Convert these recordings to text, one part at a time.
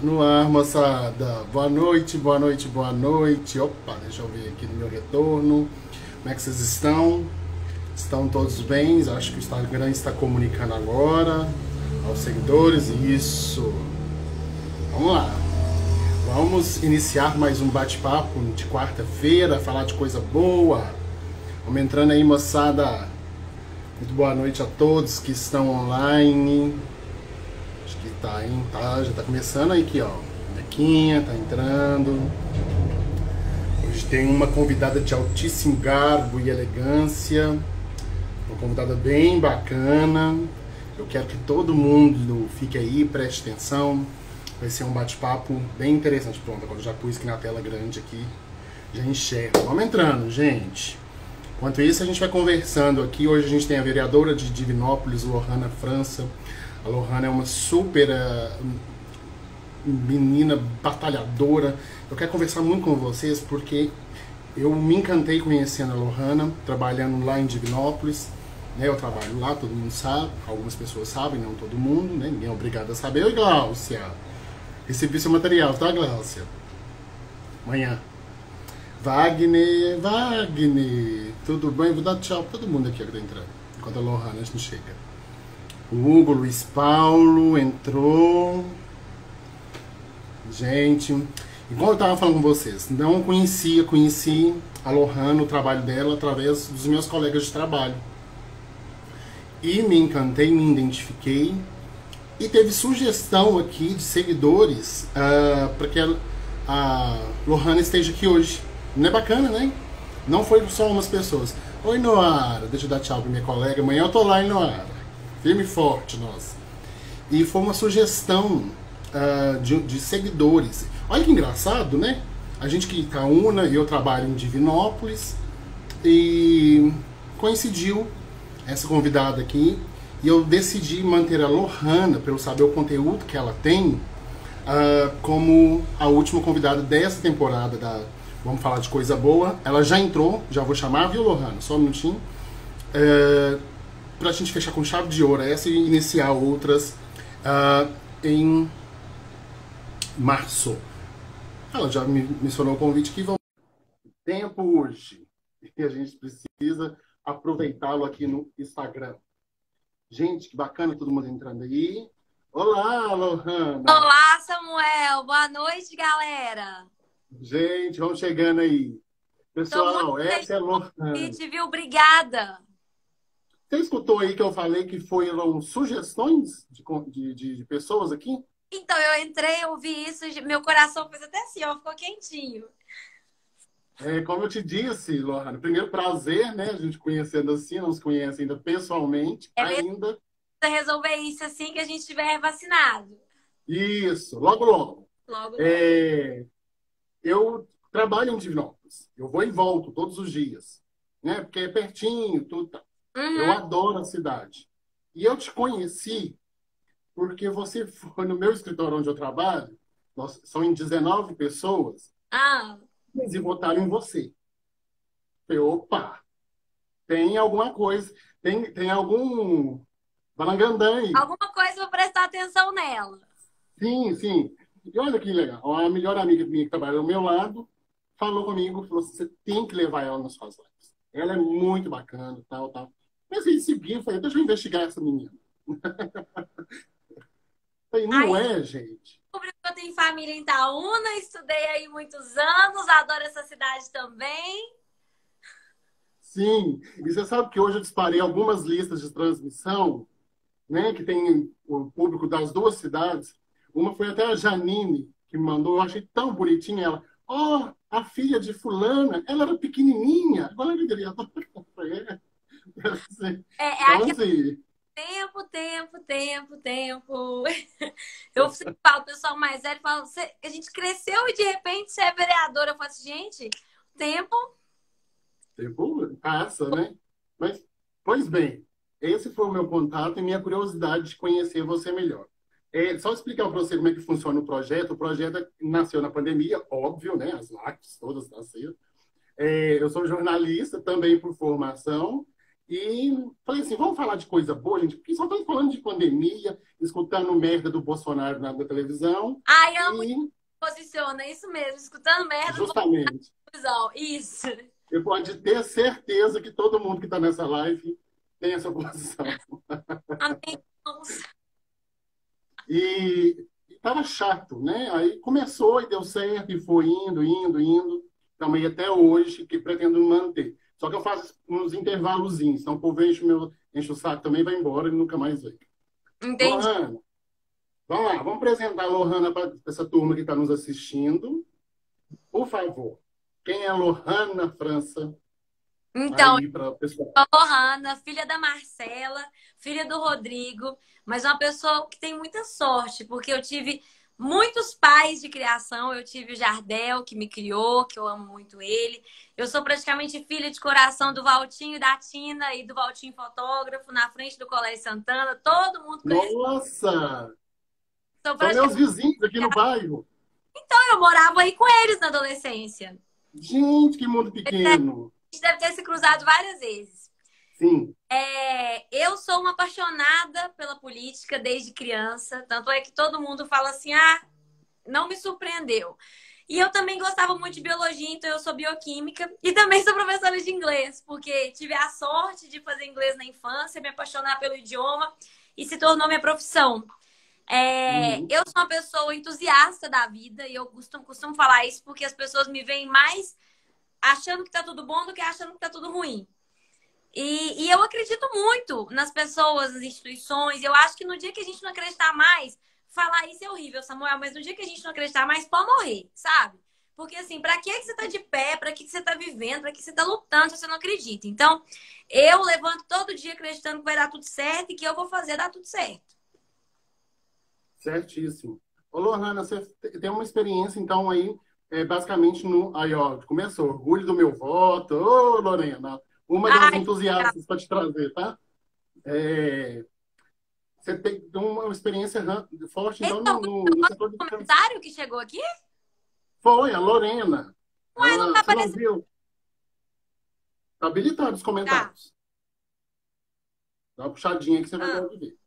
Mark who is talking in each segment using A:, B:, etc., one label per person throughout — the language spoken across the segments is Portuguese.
A: No ar, moçada. Boa noite, boa noite, boa noite. Opa, deixa eu ver aqui no meu retorno. Como é que vocês estão? Estão todos bem? Acho que o Instagram está comunicando agora aos seguidores. Isso. Vamos lá. Vamos iniciar mais um bate-papo de quarta-feira, falar de coisa boa. Vamos entrando aí, moçada. Muito boa noite a todos que estão online. Acho que tá, hein? Tá, já tá começando aí aqui, ó. Bequinha tá entrando. Hoje tem uma convidada de altíssimo garbo e elegância. Uma convidada bem bacana. Eu quero que todo mundo fique aí, preste atenção. Vai ser um bate-papo bem interessante. Pronto, agora eu já pus aqui na tela grande aqui. Já enxergo. Vamos entrando, gente. Enquanto isso, a gente vai conversando aqui. Hoje a gente tem a vereadora de Divinópolis, Lohana França. A Lohana é uma super menina batalhadora. Eu quero conversar muito com vocês porque eu me encantei conhecendo a Lohana, trabalhando lá em Divinópolis. Né, eu trabalho lá, todo mundo sabe. Algumas pessoas sabem, não todo mundo. Né, ninguém é obrigado a saber. Oi, Gláucia. Recebi seu material, tá, Gláucia? Amanhã. Wagner, tudo bem? Vou dar tchau pra todo mundo aqui que tá entrando, enquanto a Lohana não chega. O Hugo, Luiz Paulo entrou. Gente, igual eu tava falando com vocês, não conheci a Lohana, o trabalho dela, através dos meus colegas de trabalho. E me encantei, me identifiquei. E teve sugestão aqui de seguidores para que a Lohana esteja aqui hoje. Não é bacana, né? Não foi só umas pessoas. Oi, Noara. Deixa eu dar tchau pra minha colega. Amanhã eu tô lá em Noara. Firme e forte, nossa. E foi uma sugestão de seguidores. Olha que engraçado, né? A gente que tá una, eu trabalho em Divinópolis. E coincidiu essa convidada aqui. E eu decidi manter a Lohana, pelo saber o conteúdo que ela tem, como a última convidada dessa temporada da Vamos Falar de Coisa Boa. Ela já entrou, já vou chamar, viu, Lohana? Só um minutinho. Pra gente fechar com chave de ouro essa e iniciar outras em março. Ela já me mencionou o convite que vamos tempo hoje. E a gente precisa aproveitá-lo aqui no Instagram. Gente, que bacana todo mundo entrando aí. Olá, Lohana!
B: Olá, Samuel. Boa noite, galera.
A: Gente, vamos chegando aí.
B: Tô muito
A: Pessoal,
B: feliz
A: essa é a
B: com o
A: Lohana.
B: convite, viu? Obrigada.
A: Você escutou aí que eu falei que foram sugestões de pessoas aqui?
B: Então, eu entrei, eu vi isso, meu coração fez até assim, ó, ficou quentinho.
A: Como eu te disse, Lohana, primeiro prazer, né? A gente conhecendo assim, não se conhece ainda pessoalmente,
B: É mesmo
A: ainda.
B: pra resolver isso assim que a gente estiver vacinado.
A: Isso, logo, logo.
B: Logo, logo.
A: É, eu trabalho em Divinópolis. Eu vou e volto todos os dias, né? Porque é pertinho, tudo. Tá. Eu
B: Uhum.
A: adoro a cidade. E eu te conheci porque você foi no meu escritório onde eu trabalho. São em 19 pessoas,
B: Ah,
A: e votaram em você. Falei, opa, tem alguma coisa, tem algum balangandã aí.
B: alguma coisa eu vou prestar atenção nela.
A: Sim, sim. E olha que legal. A melhor amiga minha que trabalha ao meu lado falou comigo, falou assim, você tem que levar ela nas suas lives. Ela é muito bacana, tal, tal. Mas aí segui, eu falei, deixa eu investigar essa menina. Falei, não
B: Aí
A: é, gente?
B: descobri que eu tenho família em Itaúna, estudei aí muitos anos, adoro essa cidade também.
A: Sim. E você sabe que hoje eu disparei algumas listas de transmissão, né, que tem o público das duas cidades. Uma foi até a Janine, que me mandou, eu achei tão bonitinha ela. Ó, a filha de fulana, ela era pequenininha, agora ela é vereadora.
B: É
A: Então,
B: aquele
A: assim,
B: tempo. Eu sempre falo, o pessoal mais velho fala, a gente cresceu e de repente você é vereadora. Eu falo assim, gente, tempo.
A: tempo passa, né? Mas, pois bem, esse foi o meu contato e minha curiosidade de conhecer você melhor. Só explicar para você como é que funciona o projeto. O projeto nasceu na pandemia, óbvio, né? As lives todas nasceram. Eu sou jornalista também por formação E falei assim, vamos falar de coisa boa, gente, porque só estamos falando de pandemia, escutando merda do Bolsonaro na televisão,
B: Ai, amo que
A: e
B: posiciona, é isso mesmo. Escutando merda do
A: justamente,
B: televisão. Isso.
A: você pode ter certeza que todo mundo que está nessa live tem essa posição.
B: Amém, irmãos.
A: E estava chato, né? Aí começou e deu certo, e foi indo, indo, indo. Também até hoje, que pretendo manter. Só que eu faço uns intervalozinhos, então o povo enche o saco também, vai embora e nunca mais vem.
B: Entendi.
A: Lohana, vamos lá, vamos apresentar a Lohana para essa turma que está nos assistindo. Por favor, quem é a Lohana França?
B: Então,
A: Aí para o pessoal.
B: a Lohana, filha da Marcela, filha do Rodrigo, mas uma pessoa que tem muita sorte, porque eu tive muitos pais de criação. Eu tive o Jardel, que me criou, que eu amo muito ele. Eu sou praticamente filha de coração do Valtinho, da Tina e do Valtinho fotógrafo, na frente do Colégio Santana. Todo mundo conhece.
A: Nossa!
B: Sou
A: São meus
B: praticamente...
A: vizinhos aqui no bairro.
B: Eu morava aí com eles na adolescência.
A: Gente, que mundo pequeno.
B: A gente deve ter se cruzado várias vezes.
A: Sim.
B: Eu sou uma apaixonada pela política desde criança, tanto é que todo mundo fala assim, ah, não me surpreendeu. E eu também gostava muito de biologia, então eu sou bioquímica e também sou professora de inglês, porque tive a sorte de fazer inglês na infância, me apaixonar pelo idioma e se tornou minha profissão.
A: Uhum.
B: Eu sou uma pessoa entusiasta da vida e eu costumo falar isso porque as pessoas me veem mais achando que tá tudo bom do que achando que tá tudo ruim. E eu acredito muito nas pessoas, nas instituições. Eu acho que no dia que a gente não acreditar mais, falar isso é horrível, Samuel, mas no dia que a gente não acreditar mais, pode morrer, sabe? Porque assim, pra que você tá de pé? Pra que você tá vivendo? Pra que você tá lutando se você não acredita? Então, eu levanto todo dia acreditando que vai dar tudo certo e que eu vou fazer dar tudo certo.
A: Certíssimo. Ô, Lohana, você tem uma experiência, então, aí, basicamente, no. Aí, ó, começou, orgulho do meu voto. Ô, Lorena, uma das
B: Ai,
A: entusiastas para te trazer, tá? É, você tem uma experiência forte, então,
B: então,
A: no setor de
B: o
A: educação.
B: comentário que chegou aqui,
A: Foi, a Lorena.
B: uai, não
A: Ela,
B: tá
A: você não
B: aparecendo.
A: viu? Tá habilitado os
B: Tá.
A: comentários. Dá uma puxadinha que você vai
B: Ah,
A: poder ver.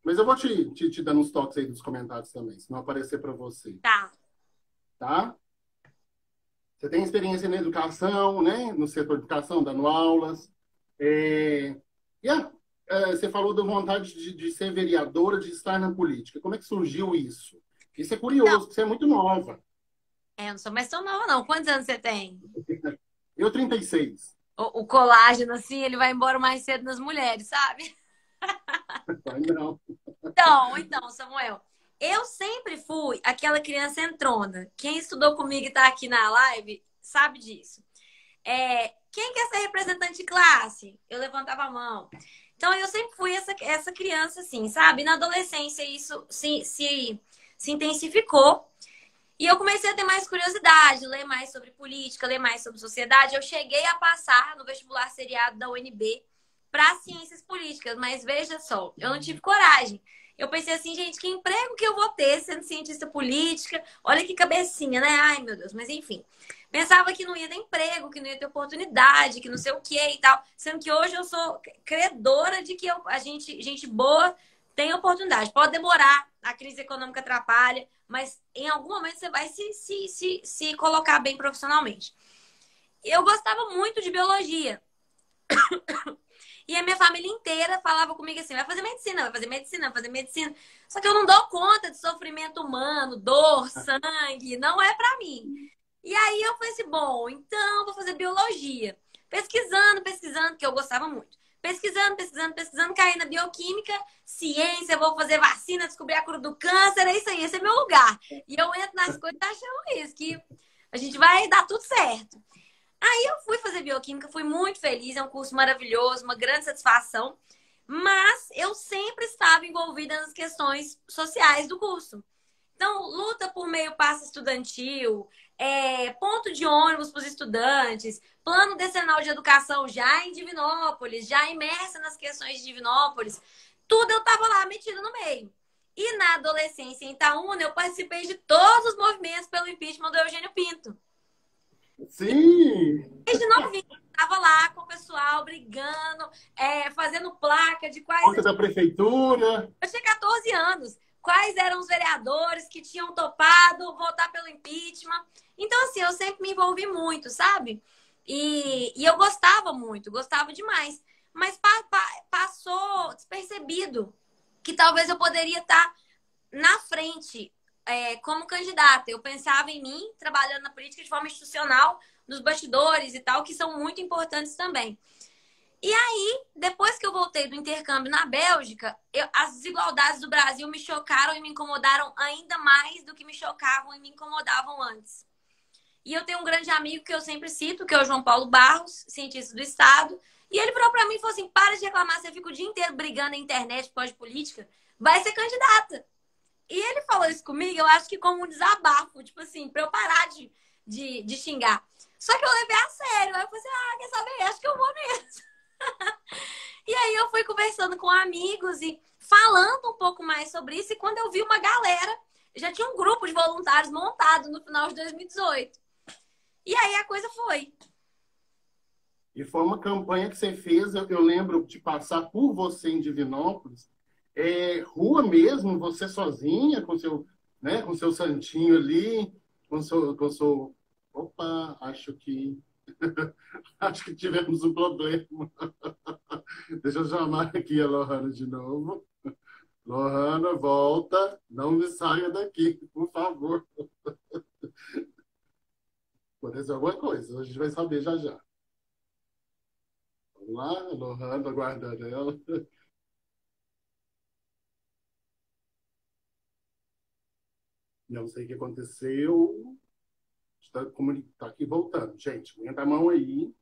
A: Mas eu vou te dando uns toques aí dos comentários também, se não aparecer para você,
B: tá.
A: tá? Você tem experiência na educação, né? No setor de educação, dando aulas. É, você falou da vontade de ser vereadora, de estar na política. Como é que surgiu isso? Isso é
B: Então,
A: curioso, porque você é muito nova.
B: eu não sou mais tão nova, não. Quantos anos você tem?
A: Eu, 36.
B: O colágeno, assim, ele vai embora mais cedo nas mulheres, sabe?
A: Ainda não.
B: Então, Samuel, eu sempre fui aquela criança entrona. Quem estudou comigo e tá aqui na live sabe disso. Quem quer ser representante de classe? Eu levantava a mão. Então, eu sempre fui essa criança, assim, sabe? Na adolescência, isso se intensificou. E eu comecei a ter mais curiosidade, ler mais sobre política, ler mais sobre sociedade. Eu cheguei a passar no vestibular seriado da UNB para ciências políticas, mas veja só, eu não tive coragem. Eu pensei assim, gente, que emprego que eu vou ter sendo cientista política? Olha que cabecinha, né? Ai, meu Deus, mas enfim. Pensava que não ia ter emprego, que não ia ter oportunidade, que não sei o que e tal. Sendo que hoje eu sou credora de que gente boa tem oportunidade. Pode demorar, a crise econômica atrapalha, mas em algum momento você vai se colocar bem profissionalmente. Eu gostava muito de biologia. E a minha família inteira falava comigo assim: vai fazer medicina, vai fazer medicina, vai fazer medicina. Só que eu não dou conta de sofrimento humano, dor, sangue, não é pra mim. E aí eu falei assim: bom, então vou fazer biologia. Pesquisando, que eu gostava muito. Pesquisando, caí na bioquímica, ciência, vou fazer vacina, descobrir a cura do câncer, é isso aí, esse é meu lugar. E eu entro nas coisas achando isso, que a gente vai dar tudo certo. Aí eu fui fazer bioquímica, fui muito feliz, é um curso maravilhoso, uma grande satisfação, mas eu sempre estava envolvida nas questões sociais do curso. Então, luta por meio passe estudantil, ponto de ônibus para os estudantes, plano decenal de educação já em Divinópolis, já imersa nas questões de Divinópolis, tudo eu estava lá metida no meio. E na adolescência, em Itaúna, eu participei de todos os movimentos pelo impeachment do Eugênio Pinto.
A: Sim!
B: Desde novinha. tava lá com o pessoal brigando, fazendo placa de quais.
A: Conta da prefeitura.
B: Eu tinha 14 anos. Quais eram os vereadores que tinham topado votar pelo impeachment? Então, assim, eu sempre me envolvi muito, sabe? E eu gostava muito, gostava demais. Mas passou despercebido que talvez eu poderia estar na frente como candidata. Eu pensava em mim, trabalhando na política de forma institucional, nos bastidores e tal, que são muito importantes também. E aí, depois que eu voltei do intercâmbio na Bélgica, as desigualdades do Brasil me chocaram e me incomodaram ainda mais do que me chocavam e me incomodavam antes. E eu tenho um grande amigo que eu sempre cito, que é o João Paulo Barros, cientista do Estado, e ele falou pra mim, falou assim, para de reclamar, você fica o dia inteiro brigando na internet por causa de política, vai ser candidata. E ele falou isso comigo, eu acho que como um desabafo, tipo assim, pra eu parar de xingar. Só que eu levei a sério, aí eu falei assim, quer saber, acho que eu vou mesmo. E aí eu fui conversando com amigos e falando um pouco mais sobre isso. E quando eu vi uma galera, já tinha um grupo de voluntários montado no final de 2018. E aí a coisa foi.
A: E foi uma campanha que você fez, eu lembro de passar por você em Divinópolis, rua mesmo, você sozinha, com seu, né, com seu santinho ali, com seu... Opa, acho que tivemos um problema. Deixa eu chamar aqui a Lohana de novo. Lohana, volta. Não me saia daqui, por favor. Aconteceu alguma coisa, a gente vai saber já já. Vamos lá, Lohana, aguardando ela. Não sei o que aconteceu. Está aqui voltando. Gente, aguenta a mão aí.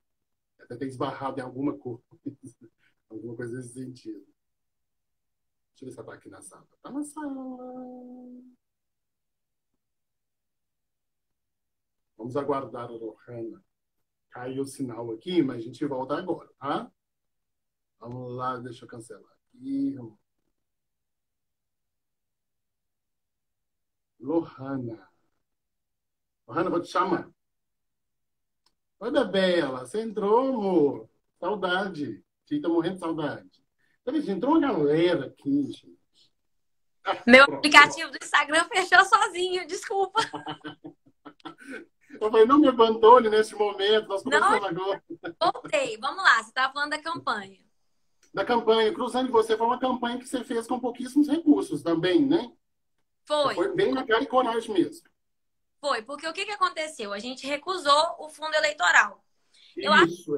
A: Até ter esbarrado em alguma coisa. Alguma coisa nesse sentido. Deixa eu ver se ela está aqui na sala. Está na sala. Vamos aguardar a Lohana. Caiu o sinal aqui, mas a gente volta agora, tá? Vamos lá, deixa eu cancelar aqui. Lohana. Lohana, vou te chamar. Oi, Bela, você entrou, amor? Saudade. Você tá morrendo de saudade. Peraí, entrou uma galera aqui, gente.
B: Meu
A: Pronto.
B: aplicativo do Instagram fechou sozinho, desculpa.
A: Eu falei, não me abandone nesse momento, nós começamos agora.
B: Voltei, vamos lá, você estava falando da campanha.
A: Da campanha, cruzando você, foi uma campanha que você fez com pouquíssimos recursos também, né?
B: Foi.
A: Foi bem na cara e coragem mesmo.
B: Foi, porque o que aconteceu? A gente recusou o fundo eleitoral.
A: Eu li isso.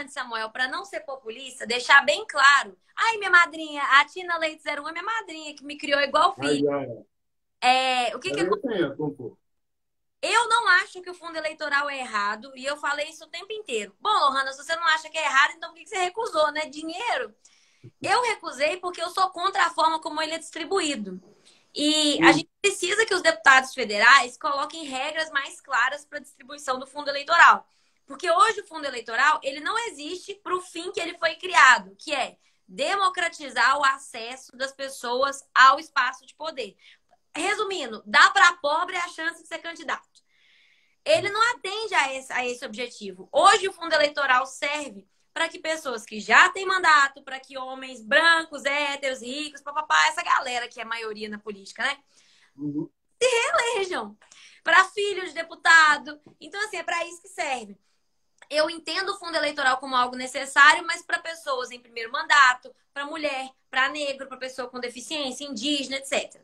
B: Samuel, para não ser populista, deixar bem claro. Ai, minha madrinha, a Tina Leite 01 é minha madrinha, que me criou igual filho. O que aconteceu? Eu não acho que o fundo eleitoral é errado, e eu falei isso o tempo inteiro. Bom, Lohana, se você não acha que é errado, então por que você recusou, né? Dinheiro. Eu recusei porque eu sou contra a forma como ele é distribuído. E a gente precisa que os deputados federais coloquem regras mais claras para a distribuição do fundo eleitoral. Porque hoje o fundo eleitoral, ele não existe para o fim que ele foi criado, que é democratizar o acesso das pessoas ao espaço de poder. Resumindo, dá para pobre a chance de ser candidato. Ele não atende a esse objetivo. Hoje o fundo eleitoral serve para que pessoas que já têm mandato, para que homens brancos, héteros, ricos, papapá, essa galera que é a maioria na política, né? Se reelejam. Para filhos de deputado. Então, assim, é para isso que serve. Eu entendo o fundo eleitoral como algo necessário, mas para pessoas em primeiro mandato, para mulher, para negro, para pessoa com deficiência, indígena, etc.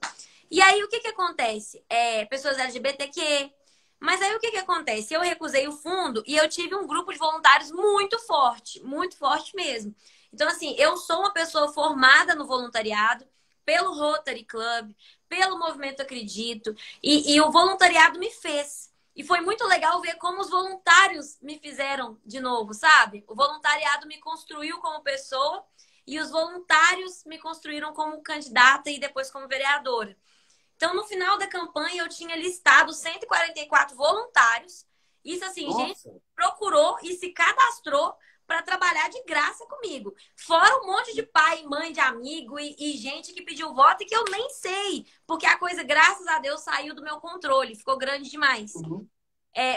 B: E aí, o que acontece? Pessoas LGBTQ. Mas aí, o que acontece? Eu recusei o fundo e eu tive um grupo de voluntários muito forte mesmo. Então, assim, eu sou uma pessoa formada no voluntariado, pelo Rotary Club, pelo Movimento Acredito, e o voluntariado me fez. E foi muito legal ver como os voluntários me fizeram de novo, sabe? O voluntariado me construiu como pessoa e os voluntários me construíram como candidata e depois como vereadora. Então, no final da campanha, eu tinha listado 144 voluntários. Isso assim,
A: Nossa.
B: Gente procurou e se cadastrou para trabalhar de graça comigo. Fora um monte de pai, mãe de amigo e gente que pediu voto e que eu nem sei. Porque a coisa, graças a Deus, saiu do meu controle. Ficou grande demais.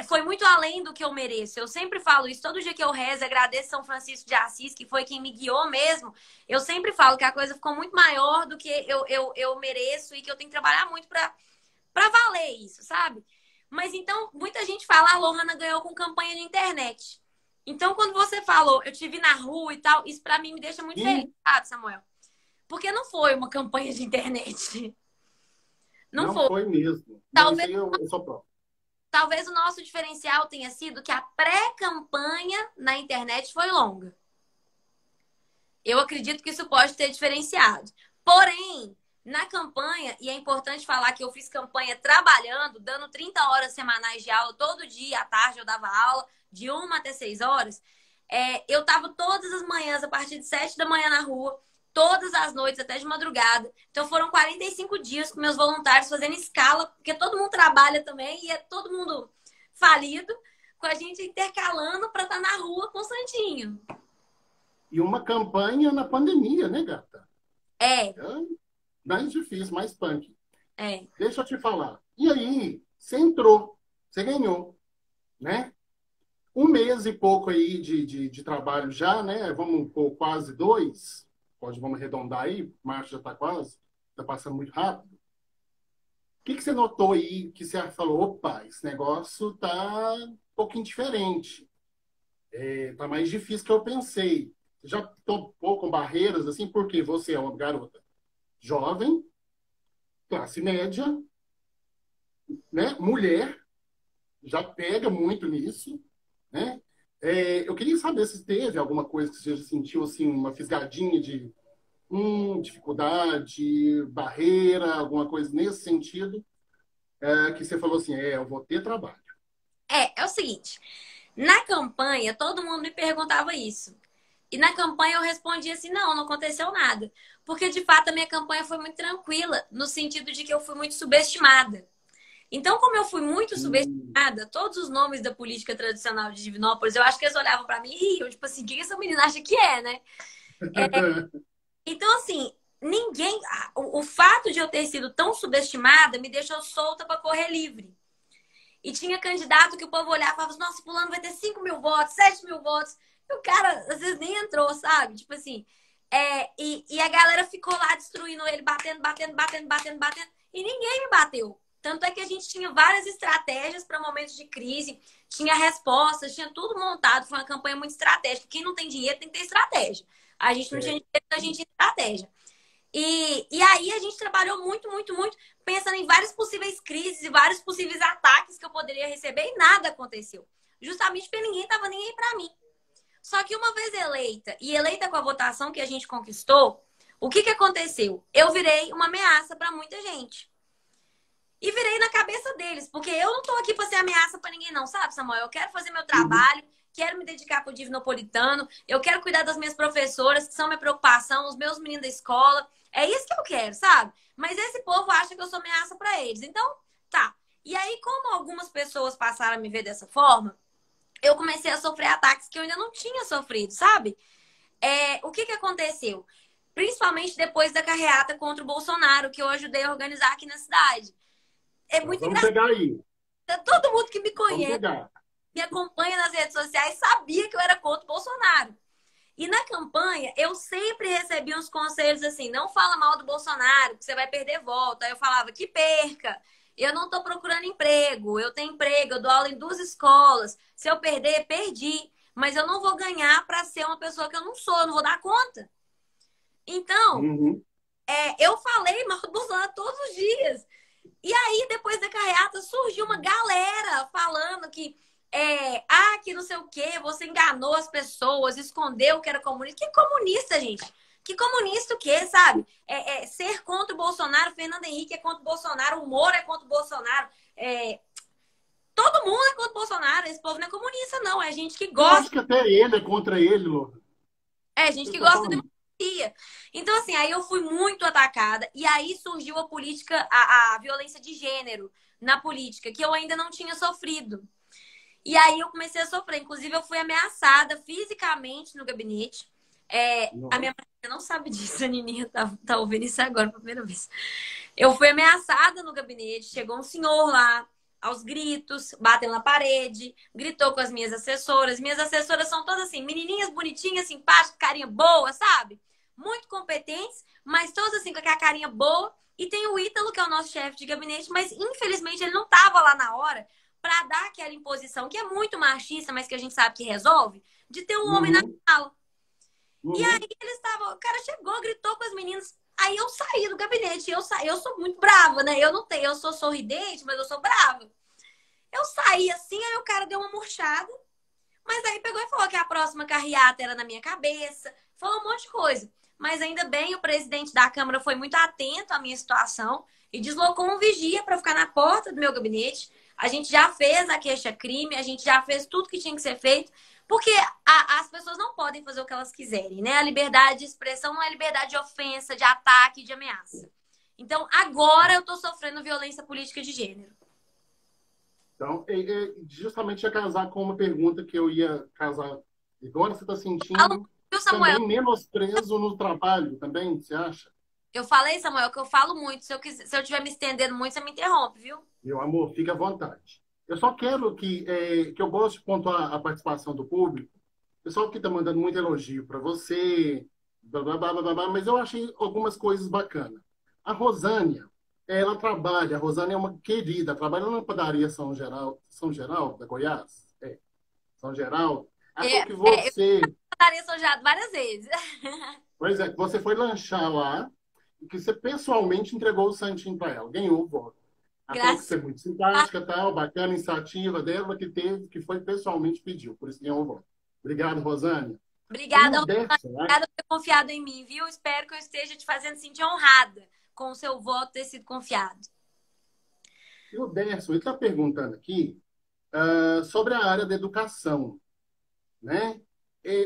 B: foi muito além do que eu mereço. Eu sempre falo isso. Todo dia que eu rezo, agradeço São Francisco de Assis, que foi quem me guiou mesmo. Eu sempre falo que a coisa ficou muito maior do que eu mereço e que eu tenho que trabalhar muito pra valer isso, sabe? Mas então, muita gente fala, a Lohana ganhou com campanha de internet. Então, quando você falou, eu te vi na rua e tal, isso pra mim me deixa muito feliz,
A: E
B: sabe, Samuel? Porque não foi uma campanha de internet. Não
A: não
B: foi.
A: foi mesmo. Não, isso
B: Talvez,
A: aí eu sou pró.
B: talvez o nosso diferencial tenha sido que a pré-campanha na internet foi longa. Eu acredito que isso pode ter diferenciado. Porém, na campanha, e é importante falar que eu fiz campanha trabalhando, dando 30 horas semanais de aula, todo dia à tarde eu dava aula, de 1 até 6 horas. Eu estava todas as manhãs, a partir de 7 da manhã na rua, todas as noites, até de madrugada. Então foram 45 dias com meus voluntários fazendo escala, porque todo mundo trabalha também e é todo mundo falido, com a gente intercalando para estar na rua com o Santinho.
A: E uma campanha na pandemia, né, gata?
B: É,
A: É mais difícil, mais punk.
B: é.
A: Deixa eu te falar. E aí, você entrou, você ganhou, né? 1 mês e pouco aí de trabalho já, né? Vamos por quase 2. Vamos arredondar aí, março já está quase. Está passando muito rápido. O que você notou aí que você falou, opa, esse negócio tá um pouquinho diferente. Tá mais difícil que eu pensei. Você já topou com barreiras, assim, porque você é uma garota jovem, classe média, né? Mulher, já pega muito nisso, né? Eu queria saber se teve alguma coisa que você já sentiu, assim, uma fisgadinha de dificuldade, barreira, alguma coisa nesse sentido, que você falou assim, eu vou ter trabalho.
B: É o seguinte, na campanha todo mundo me perguntava isso. E na campanha eu respondia assim, não aconteceu nada. Porque de fato a minha campanha foi muito tranquila, no sentido de que eu fui muito subestimada. Então, como eu fui muito
A: Hum.
B: subestimada, todos os nomes da política tradicional de Divinópolis, eu acho que eles olhavam pra mim e riam, tipo assim, o que essa menina acha que é, né? Então, assim, ninguém. O fato de eu ter sido tão subestimada me deixou solta pra correr livre. E tinha candidato que o povo olhava e falava assim, nossa, fulano vai ter 5.000 votos, 7.000 votos. E o cara, às vezes, nem entrou, sabe? Tipo assim. E a galera ficou lá destruindo ele, batendo, batendo, batendo, batendo, batendo. E ninguém me bateu. Tanto é que a gente tinha várias estratégias para momentos de crise, tinha respostas, tinha tudo montado. Foi uma campanha muito estratégica. Quem não tem dinheiro tem que ter estratégia. A gente não tinha dinheiro, então a gente tinha estratégia. E aí a gente trabalhou muito, muito, muito, pensando em várias possíveis crises e vários possíveis ataques que eu poderia receber e nada aconteceu. Justamente porque ninguém estava nem aí para mim. Só que uma vez eleita, e eleita com a votação que a gente conquistou, o que aconteceu? Eu virei uma ameaça para muita gente. E virei na cabeça deles, porque eu não tô aqui para ser ameaça para ninguém não, sabe, Samuel? Eu quero fazer meu
A: Uhum.
B: trabalho, quero me dedicar pro Divinopolitano, eu quero cuidar das minhas professoras, que são minha preocupação, os meus meninos da escola. É isso que eu quero, sabe? Mas esse povo acha que eu sou ameaça para eles. Então, tá. E aí, como algumas pessoas passaram a me ver dessa forma, eu comecei a sofrer ataques que eu ainda não tinha sofrido, sabe? O que aconteceu? Principalmente depois da carreata contra o Bolsonaro, que eu ajudei a organizar aqui na cidade. É
A: Nós
B: muito
A: vamos
B: engraçado.
A: pegar aí.
B: Todo mundo que me
A: Vamos
B: conhece,
A: pegar.
B: me acompanha nas redes sociais, sabia que eu era contra o Bolsonaro. E na campanha, eu sempre recebia uns conselhos assim: não fala mal do Bolsonaro, que você vai perder voto. Aí eu falava que perca. Eu não estou procurando emprego, eu tenho emprego, eu dou aula em 2 escolas. Se eu perder, perdi. Mas eu não vou ganhar para ser uma pessoa que eu não sou, eu não vou dar conta. Então,
A: Uhum.
B: eu falei mal do Bolsonaro todos os dias. E aí, depois da carreata, surgiu uma galera falando que não sei o quê, você enganou as pessoas, escondeu que era comunista. Que comunista, gente? Que comunista o quê, sabe? Ser contra o Bolsonaro, Fernando Henrique é contra o Bolsonaro, o Moro é contra o Bolsonaro. Todo mundo é contra o Bolsonaro. Esse povo não é comunista, não. É gente que
A: Eu
B: gosta.
A: acho que até ele é contra ele, Lô.
B: É gente
A: Você
B: que
A: tá
B: gosta de
A: falando.
B: democracia. Então, assim, aí eu fui muito atacada. E aí surgiu a política, a violência de gênero na política, que eu ainda não tinha sofrido. E aí eu comecei a sofrer. Inclusive, eu fui ameaçada fisicamente no gabinete. A
A: Nossa.
B: minha mãe não sabe disso, a Nininha tá ouvindo isso agora pela primeira vez. Eu fui ameaçada no gabinete, chegou um senhor lá, aos gritos, batendo na parede, gritou com as minhas assessoras. Minhas assessoras são todas assim, menininhas bonitinhas, simpáticas, carinha boa, sabe? Muito competentes, mas todas assim com aquela carinha boa. E tem o Ítalo, que é o nosso chefe de gabinete, mas infelizmente ele não estava lá na hora para dar aquela imposição, que é muito machista, mas que a gente sabe que resolve, de ter um homem na
A: Uhum,
B: sala. E aí
A: uhum.
B: eles estavam, o cara chegou, gritou com as meninas. Aí eu saí do gabinete, eu sou muito brava, né? Eu não tenho, eu sou sorridente, mas eu sou brava. Eu saí assim, aí o cara deu uma murchada, mas aí pegou e falou que a próxima carreata era na minha cabeça, falou um monte de coisa. Mas ainda bem, o presidente da Câmara foi muito atento à minha situação e deslocou um vigia para ficar na porta do meu gabinete. A gente já fez a queixa-crime, a gente já fez tudo que tinha que ser feito, porque as pessoas não podem fazer o que elas quiserem, né? A liberdade de expressão não é liberdade de ofensa, de ataque, de ameaça. Então, agora eu estou sofrendo violência política de gênero.
A: Então, justamente ia casar com uma pergunta que eu ia casar. Agora você está
B: Falo,
A: sentindo
B: viu, Samuel?
A: também menosprezo no trabalho, também, você acha?
B: Eu falei, Samuel, que eu falo muito. Se eu estiver me estendendo muito, você me interrompe, viu?
A: Meu amor, fica à vontade. Eu só quero que eu gosto de pontuar a participação do público. O pessoal que está mandando muito elogio para você, blá, blá, blá, blá, blá, mas eu achei algumas coisas bacanas. A Rosânia, ela trabalha, a Rosânia é uma querida, trabalha na padaria São Geraldo, da Goiás. É, São Geraldo. Ela falou que
B: Eu
A: você,
B: estaria sojado várias vezes.
A: pois é, que você foi lanchar lá e que você pessoalmente entregou o santinho para ela, ganhou o voto. Ela falou que
B: Graças
A: você é muito simpática, tal, bacana, iniciativa dela, que teve, que foi pessoalmente pediu, por isso ganhou o voto. Obrigado, Rosânia. E
B: Obrigada,
A: o
B: Rosana.
A: Derson, né?
B: Obrigada por ter confiado em mim, viu? Espero que eu esteja te fazendo sentir honrada com o seu voto ter sido confiado.
A: E o Derson, ele está perguntando aqui sobre a área da educação, né?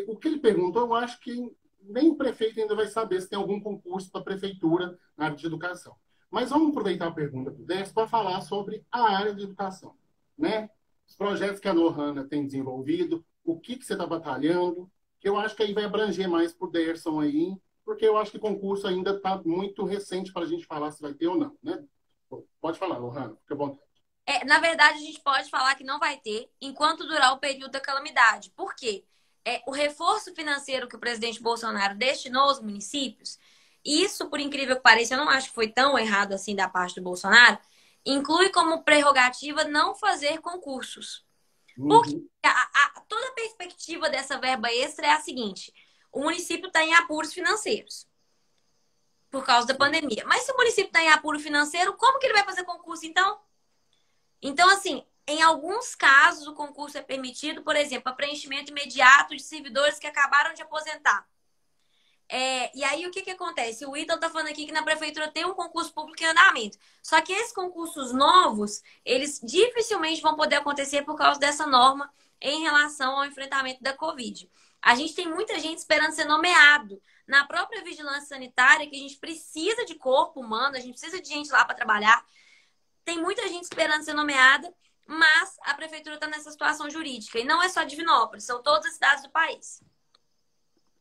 A: O que ele perguntou, eu acho que nem o prefeito ainda vai saber se tem algum concurso para a prefeitura na área de educação. Mas vamos aproveitar a pergunta do Derson para falar sobre a área de educação, né? Os projetos que a Lohana tem desenvolvido, o que você está batalhando, que eu acho que aí vai abranger mais para o Derson aí, porque eu acho que o concurso ainda está muito recente para a gente falar se vai ter ou não, né? Pode falar, Lohana, fica bom.
B: Na verdade, a gente pode falar que não vai ter enquanto durar o período da calamidade. Por quê? O reforço financeiro que o presidente Bolsonaro destinou aos municípios, isso, por incrível que pareça, eu não acho que foi tão errado assim da parte do Bolsonaro, inclui como prerrogativa não fazer concursos. Porque
A: Uhum.
B: toda a perspectiva dessa verba extra é a seguinte: o município está em apuros financeiros por causa da
A: Sim.
B: pandemia. Mas se o município está em apuro financeiro, como que ele vai fazer concurso então? Então, assim, em alguns casos o concurso é permitido, por exemplo, para preenchimento imediato de servidores que acabaram de aposentar. E aí, o que acontece? O Ítalo está falando aqui que na prefeitura tem um concurso público em andamento. Só que esses concursos novos, eles dificilmente vão poder acontecer por causa dessa norma em relação ao enfrentamento da Covid. A gente tem muita gente esperando ser nomeado. Na própria vigilância sanitária, que a gente precisa de corpo humano, a gente precisa de gente lá para trabalhar. Tem muita gente esperando ser nomeada, mas a prefeitura está nessa situação jurídica. E não é só Divinópolis, são todas as cidades do país.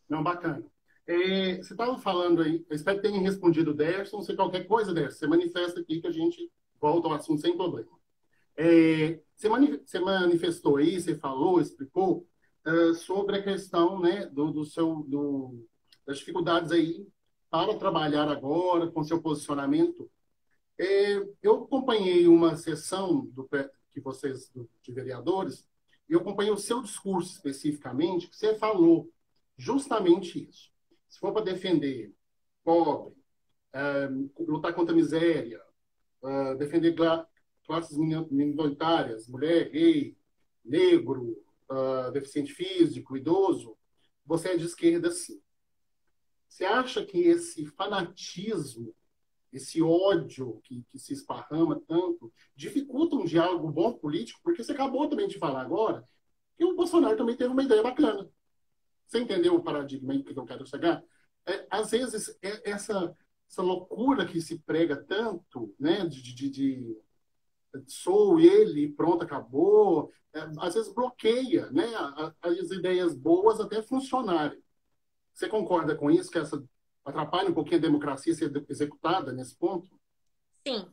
A: Não, bacana. Você estava falando aí, eu espero que tenha respondido o Derson, se qualquer coisa, Derson, você manifesta aqui que a gente volta ao assunto sem problema. Você manifestou aí, você falou, explicou sobre a questão, né, das dificuldades aí para trabalhar agora, com seu posicionamento. Eu acompanhei uma sessão de vereadores, e eu acompanhei o seu discurso especificamente, que você falou justamente isso. Se for para defender pobre, lutar contra a miséria, defender classes minoritárias, mulher, gay, negro, deficiente físico, idoso, você é de esquerda, sim. Você acha que esse fanatismo, esse ódio que se esparrama tanto, dificulta um diálogo bom político? Porque você acabou também de falar agora que o Bolsonaro também teve uma ideia bacana. Você entendeu o paradigma aí que eu quero chegar? Às vezes, essa loucura que se prega tanto, né, de sou ele, pronto, acabou, às vezes bloqueia, né, as ideias boas até funcionarem. Você concorda com isso, que essa atrapalha um pouquinho a democracia ser executada nesse ponto?
B: Sim.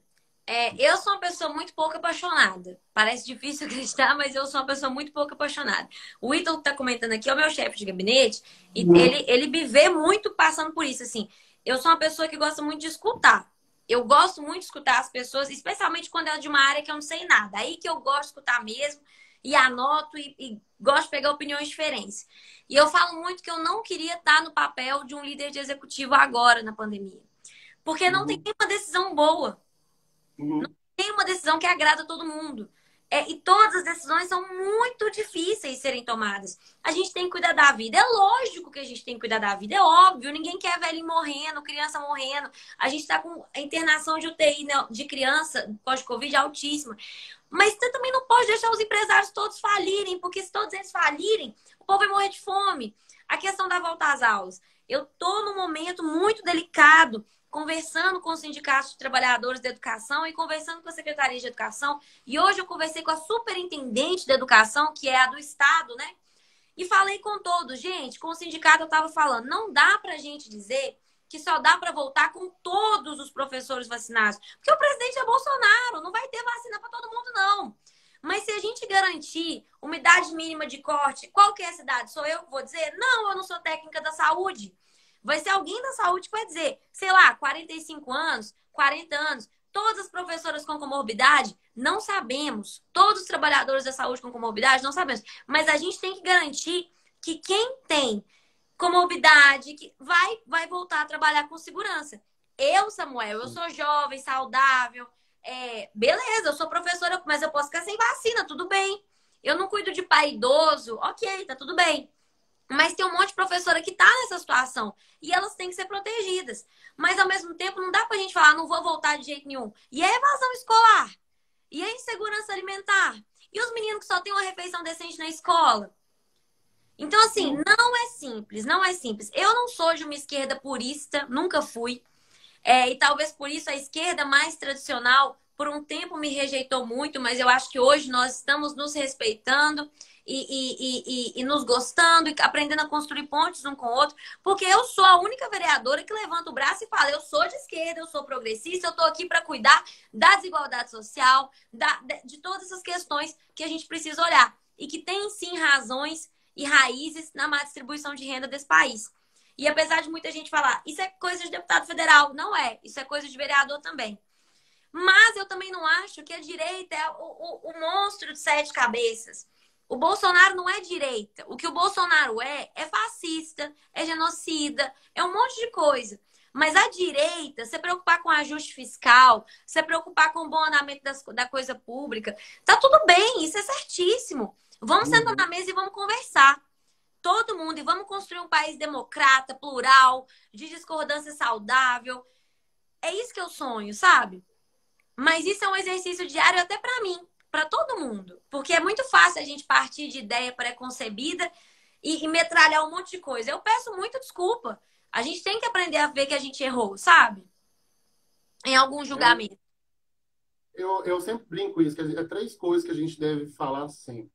B: Eu sou uma pessoa muito pouco apaixonada. Parece difícil acreditar, mas eu sou uma pessoa muito pouco apaixonada. O Ítalo que tá comentando aqui é o meu chefe de gabinete e ele me vê muito passando por isso, assim. Eu sou uma pessoa que gosta muito de escutar. Eu gosto muito de escutar as pessoas, especialmente quando é de uma área que eu não sei nada. Aí que eu gosto de escutar mesmo e anoto e gosto de pegar opiniões diferentes. E eu falo muito que eu não queria estar no papel de um líder de executivo agora na pandemia. Porque não tem
A: Uhum,
B: nenhuma decisão boa.
A: uhum,
B: Tem uma decisão que agrada a todo mundo. E todas as decisões são muito difíceis de serem tomadas. A gente tem que cuidar da vida. É lógico que a gente tem que cuidar da vida. É óbvio. Ninguém quer velho morrendo, criança morrendo. A gente está com a internação de UTI, né, de criança pós-Covid altíssima. Mas você também não pode deixar os empresários todos falirem, porque se todos eles falirem, o povo vai morrer de fome. A questão da volta às aulas. Eu estou num momento muito delicado, conversando com os sindicatos de trabalhadores da educação e conversando com a Secretaria de Educação. E hoje eu conversei com a superintendente da educação, que é a do Estado, né? E falei com todos. Gente, com o sindicato eu estava falando, não dá para a gente dizer que só dá para voltar com todos os professores vacinados. Porque o presidente é Bolsonaro, não vai ter vacina para todo mundo, não. Mas se a gente garantir uma idade mínima de corte, qual que é a cidade? Sou eu que vou dizer? Não, eu não sou técnica da saúde. Vai ser alguém da saúde que vai dizer, sei lá, 45 anos, 40 anos, todas as professoras com comorbidade, não sabemos. Todos os trabalhadores da saúde com comorbidade, não sabemos. Mas a gente tem que garantir que quem tem comorbidade que vai voltar a trabalhar com segurança. Eu, Samuel, eu sou jovem, saudável, beleza, eu sou professora, mas eu posso ficar sem vacina, tudo bem. Eu não cuido de pai idoso, ok, tá tudo bem. Mas tem um monte de professora que está nessa situação e elas têm que ser protegidas. Mas, ao mesmo tempo, não dá para a gente falar, não vou voltar de jeito nenhum. E a evasão escolar? E a insegurança alimentar? E os meninos que só têm uma refeição decente na escola? Então, assim, não é simples, não é simples. Eu não sou de uma esquerda purista, nunca fui. E talvez por isso a esquerda mais tradicional, por um tempo me rejeitou muito, mas eu acho que hoje nós estamos nos respeitando e nos gostando e aprendendo a construir pontes um com o outro, porque eu sou a única vereadora que levanta o braço e fala: eu sou de esquerda, eu sou progressista, eu estou aqui para cuidar da desigualdade social, de todas essas questões que a gente precisa olhar e que tem sim razões e raízes na má distribuição de renda desse país. E apesar de muita gente falar, isso é coisa de deputado federal, não é, isso é coisa de vereador também. Mas eu também não acho que a direita é o monstro de 7 cabeças. O Bolsonaro não é direita. O que o Bolsonaro é fascista, é genocida, é um monte de coisa. Mas a direita, se preocupar com ajuste fiscal, se preocupar com o bom andamento da coisa pública, tá tudo bem, isso é certíssimo. Vamos sentar na mesa e vamos conversar. Todo mundo, e vamos construir um país democrata, plural, de discordância saudável. É isso que eu sonho, sabe? Mas isso é um exercício diário até para mim, para todo mundo. Porque é muito fácil a gente partir de ideia pré-concebida e metralhar um monte de coisa. Eu peço muita desculpa. A gente tem que aprender a ver que a gente errou, sabe? Em algum
A: É,
B: julgamento.
A: eu sempre brinco isso, quer dizer, é 3 coisas que a gente deve falar sempre.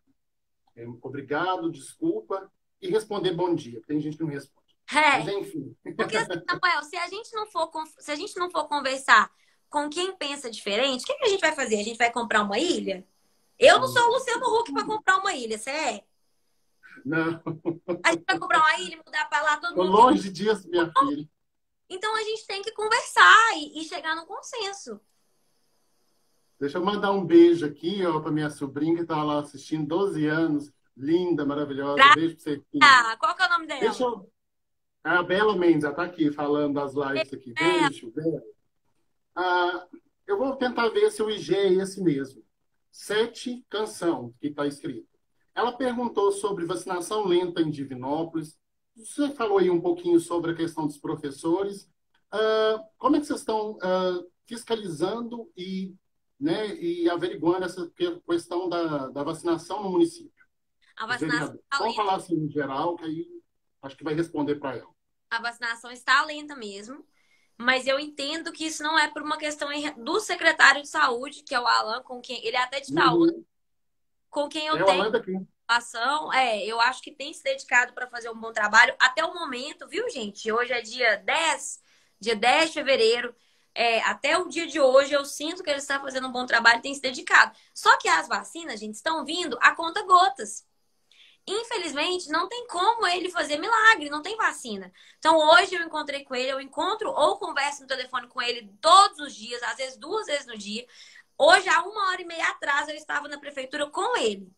A: Obrigado, desculpa e responder bom dia. Tem gente que não responde. Mas
B: É,
A: enfim.
B: porque, assim, Samuel, se a gente não for conversar com quem pensa diferente, o que a gente vai fazer? A gente vai comprar uma ilha? Eu não sou o Luciano Huck para comprar uma ilha, você é?
A: Não,
B: A gente vai comprar uma ilha, mudar para lá, todo
A: tô
B: mundo fica.
A: longe disso, minha filha.
B: Então a gente tem que conversar e chegar num consenso.
A: Deixa eu mandar um beijo aqui, ó, para minha sobrinha que está lá assistindo, 12 anos, linda, maravilhosa. Beijo para você, filha.
B: Ah, qual que é o nome
A: Deixa
B: dela?
A: eu... A Bela Mendes já está aqui falando das lives aqui.
B: É,
A: Beijo, Bela. Ah, eu vou tentar ver se o IG é esse mesmo. 7 canção que está escrito. Ela perguntou sobre vacinação lenta em Divinópolis. Você falou aí um pouquinho sobre a questão dos professores. Como é que vocês estão fiscalizando né, e averiguando essa questão da vacinação no município?
B: a
A: Os
B: vacinação
A: vereadores.
B: está
A: Vamos
B: lenta.
A: falar assim em geral, que aí acho que vai responder para ela.
B: A vacinação está lenta mesmo. Mas eu entendo que isso não é por uma questão do secretário de saúde, que é o Alan, com quem ele é até de Itaúna,
A: Uhum.
B: com quem eu
A: É o
B: tenho
A: Alan daqui.
B: relação. Eu acho que tem se dedicado para fazer um bom trabalho até o momento, viu, gente? Hoje é dia 10 de fevereiro. até o dia de hoje, eu sinto que ele está fazendo um bom trabalho e tem se dedicado. Só que as vacinas, gente, estão vindo a conta gotas. Infelizmente, não tem como ele fazer milagre, não tem vacina. Então, hoje eu encontrei com ele, eu encontro ou converso no telefone com ele todos os dias, às vezes 2 vezes no dia. Hoje, há 1h30 atrás, eu estava na prefeitura com ele.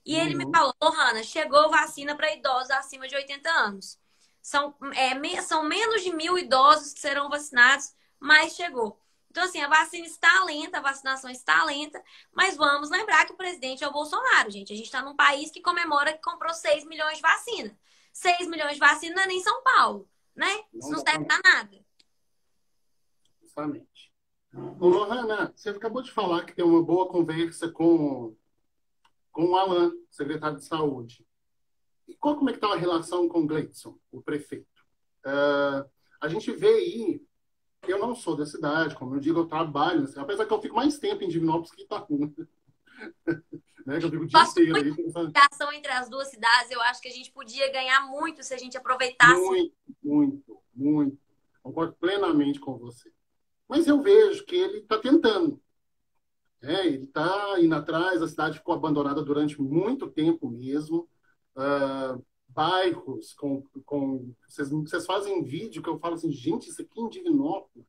B: E ele me falou, Lohana, chegou vacina para idosos acima de 80 anos. São menos de 1.000 idosos que serão vacinados, mas chegou. Então, assim, a vacina está lenta, a vacinação está lenta, mas vamos lembrar que o presidente é o Bolsonaro, gente. A gente está num país que comemora que comprou 6 milhões de vacina. 6 milhões de vacina não é nem São Paulo, né? Isso não serve para nada.
A: Justamente. Ô, Lohana, você acabou de falar que tem uma boa conversa com o Alan, secretário de Saúde. E como é que está a relação com o Gleidson, o prefeito? A gente vê aí, eu não sou da cidade, como eu digo, eu trabalho, assim, apesar que eu fico mais tempo em Divinópolis que Itaúna. Né, que eu fico o dia inteiro aí.
B: Ligação entre as duas cidades, eu acho que a gente podia ganhar muito se a gente aproveitasse.
A: Muito, muito, muito. Concordo plenamente com você. Mas eu vejo que ele está tentando. Ele está indo atrás, a cidade ficou abandonada durante muito tempo mesmo. Bairros vocês fazem vídeo que eu falo assim, gente, isso aqui em Divinópolis,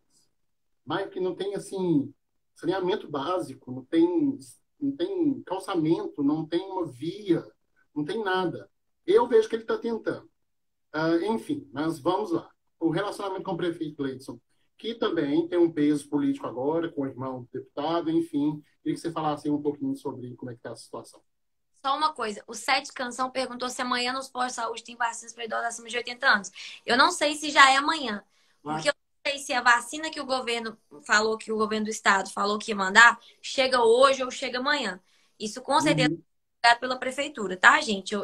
A: bairro que não tem assim saneamento básico, não tem calçamento, não tem uma via, não tem nada. Eu vejo que ele está tentando. Enfim, mas vamos lá. O relacionamento com o prefeito Gleidson, que também tem um peso político agora, com o irmão deputado, enfim. Queria que você falasse um pouquinho sobre como é que está a situação.
B: Só uma coisa, o Sete Canção perguntou se amanhã nos postos de saúde tem vacinas para idosos acima de 80 anos. Eu não sei se já é amanhã, porque eu não sei se a vacina que o governo falou, que o governo do estado falou que ia mandar, chega hoje ou chega amanhã. Isso com certeza é pela prefeitura, tá, gente?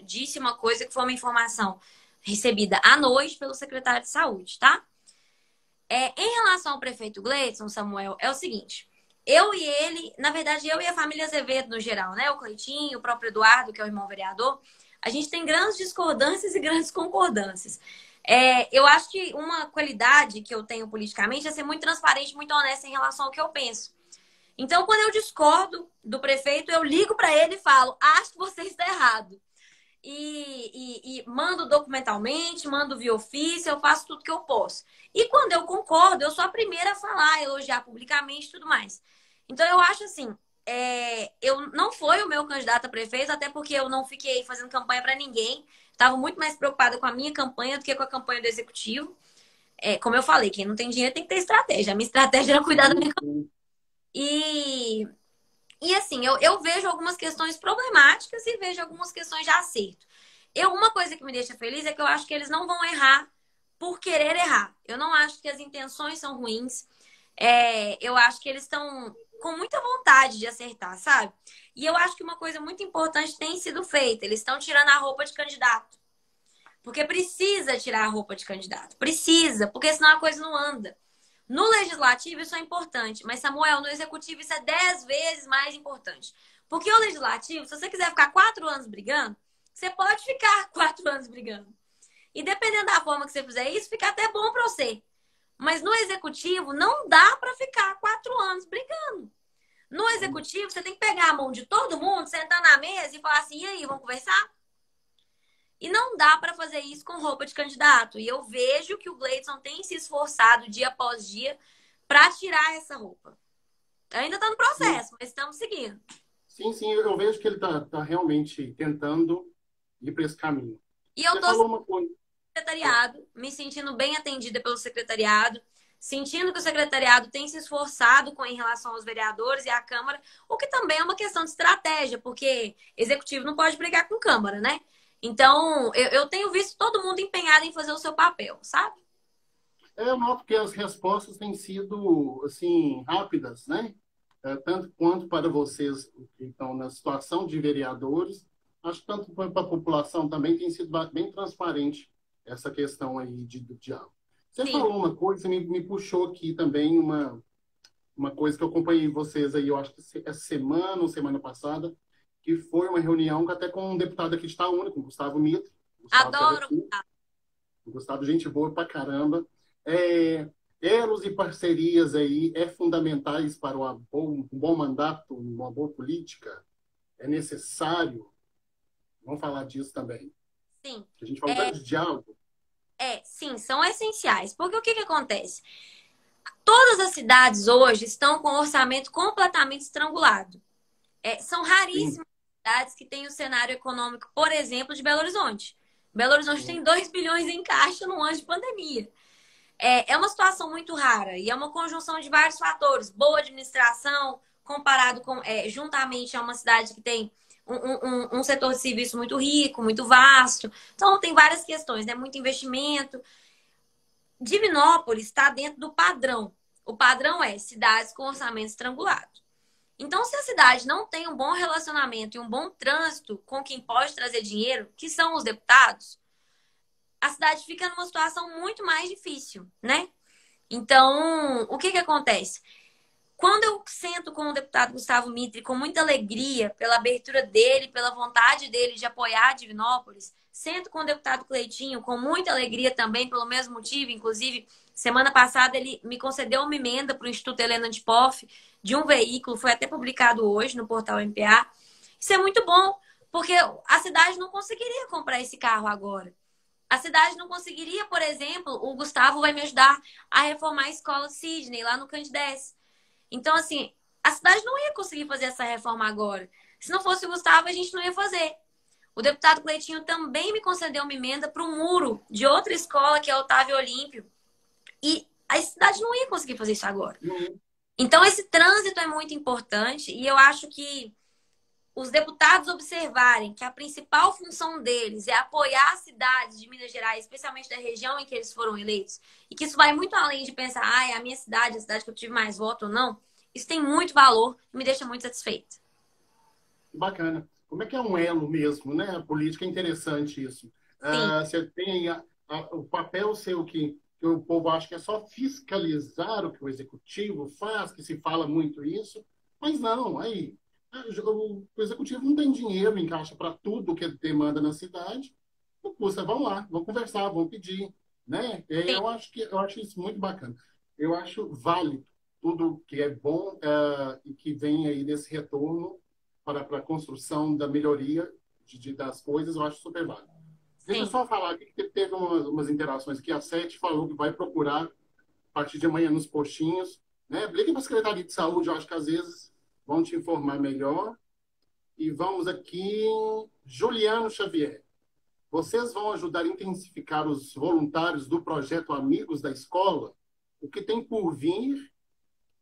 B: Disse uma coisa que foi uma informação recebida à noite pelo secretário de saúde, tá? Em relação ao prefeito Gleidson, Samuel, é o seguinte... Eu e ele, na verdade, eu e a família Azevedo no geral, né? O Cleitinho, o próprio Eduardo, que é o irmão vereador, a gente tem grandes discordâncias e grandes concordâncias. Eu acho que uma qualidade que eu tenho politicamente é ser muito transparente, muito honesta em relação ao que eu penso. Então, quando eu discordo do prefeito, eu ligo para ele e falo, acho que você está errado. E mando documentalmente, mando via ofício, eu faço tudo que eu posso. E quando eu concordo, eu sou a primeira a falar, elogiar publicamente e tudo mais. Então, eu acho assim, eu não foi o meu candidato a prefeito, até porque eu não fiquei fazendo campanha para ninguém. Estava muito mais preocupada com a minha campanha do que com a campanha do executivo. Como eu falei, quem não tem dinheiro tem que ter estratégia. A minha estratégia era cuidar da minha campanha. E assim, eu vejo algumas questões problemáticas e vejo algumas questões de acerto. Uma coisa que me deixa feliz é que eu acho que eles não vão errar por querer errar. Eu não acho que as intenções são ruins. Eu acho que eles estão com muita vontade de acertar, sabe? E eu acho que uma coisa muito importante tem sido feita. Eles estão tirando a roupa de candidato. Porque precisa tirar a roupa de candidato. Precisa, porque senão a coisa não anda. No legislativo isso é importante, mas Samuel, no executivo isso é 10 vezes mais importante. Porque o legislativo, se você quiser ficar 4 anos brigando, você pode ficar 4 anos brigando. E dependendo da forma que você fizer isso, fica até bom para você. Mas no executivo não dá para ficar 4 anos brigando. No executivo você tem que pegar a mão de todo mundo, sentar na mesa e falar assim, e aí, vamos conversar? E não dá para fazer isso com roupa de candidato. E eu vejo que o Gleidson tem se esforçado dia após dia para tirar essa roupa. Ainda está no processo, mas estamos seguindo.
A: Sim, eu vejo que ele está realmente tentando ir para esse caminho.
B: E eu estou no secretariado, me sentindo bem atendida pelo secretariado, sentindo que o secretariado tem se esforçado em relação aos vereadores e à Câmara, o que também é uma questão de estratégia, porque executivo não pode brigar com Câmara, né? Então, eu tenho visto todo mundo empenhado em fazer o seu papel, sabe?
A: Eu noto que as respostas têm sido, assim, rápidas, né? Tanto quanto para vocês que estão na situação de vereadores, acho que tanto para a população também tem sido bem transparente essa questão aí do diálogo. Você falou uma coisa, me puxou aqui também uma coisa que eu acompanhei vocês aí, eu acho que essa semana ou semana passada, que foi uma reunião até com um deputado aqui de Itaúna, com o Gustavo Mito.
B: Adoro!
A: O Gustavo, gente boa pra caramba. elos e parcerias aí é fundamentais para um bom mandato, uma boa política? É necessário? Vamos falar disso também.
B: Sim.
A: A gente fala tanto de diálogo.
B: Sim, são essenciais. Porque o que acontece? Todas as cidades hoje estão com o orçamento completamente estrangulado. São
A: Sim,
B: raríssimas as cidades que têm o cenário econômico, por exemplo, de Belo Horizonte. Belo Horizonte tem 2 bilhões em caixa no ano de pandemia. É uma situação muito rara e é uma conjunção de vários fatores. Boa administração, comparado com, juntamente a uma cidade que tem um setor de serviço muito rico, muito vasto. Então, tem várias questões, né? Muito investimento. Divinópolis está dentro do padrão. O padrão é cidades com orçamento estrangulado. Então, se a cidade não tem um bom relacionamento e um bom trânsito com quem pode trazer dinheiro, que são os deputados, a cidade fica numa situação muito mais difícil, né? Então, o que acontece? Quando eu sento com o deputado Gustavo Mitre com muita alegria pela abertura dele, pela vontade dele de apoiar a Divinópolis, sento com o deputado Cleitinho com muita alegria também pelo mesmo motivo, inclusive semana passada ele me concedeu uma emenda para o Instituto Helena de Poff de um veículo, foi até publicado hoje no portal MPA. Isso é muito bom, porque a cidade não conseguiria comprar esse carro agora. A cidade não conseguiria, por exemplo, o Gustavo vai me ajudar a reformar a escola Sidney, lá no Candidez. Então, assim, a cidade não ia conseguir fazer essa reforma agora. Se não fosse o Gustavo, a gente não ia fazer. O deputado Cleitinho também me concedeu uma emenda para o muro de outra escola, que é Otávio Olímpio. E a cidade não ia conseguir fazer isso agora. Então, esse trânsito é muito importante e eu acho que os deputados observarem que a principal função deles é apoiar as cidades de Minas Gerais, especialmente da região em que eles foram eleitos, e que isso vai muito além de pensar, é a minha cidade, a cidade que eu tive mais voto ou não, isso tem muito valor e me deixa muito satisfeita.
A: bacana. Como é que é um elo mesmo, né? A política é interessante isso.
B: Sim,
A: Você tem o papel seu que o povo acha que é só fiscalizar o que o executivo faz, que se fala muito isso, mas não, aí o executivo não tem dinheiro em caixa para tudo que ele demanda na cidade. Não custa, vão lá, vão conversar, vão pedir, né?
B: sim,
A: Eu acho isso muito bacana. Eu acho válido tudo que é bom e que vem aí desse retorno para a construção da melhoria das coisas, eu acho super válido. Deixa eu
B: sim.
A: só falar aqui que teve umas interações aqui. A Sete falou que vai procurar a partir de amanhã nos postinhos, né? Ligue para a Secretaria de Saúde, eu acho que às vezes vão te informar melhor. E vamos aqui, Juliano Xavier. Vocês vão ajudar a intensificar os voluntários do projeto Amigos da Escola? O que tem por vir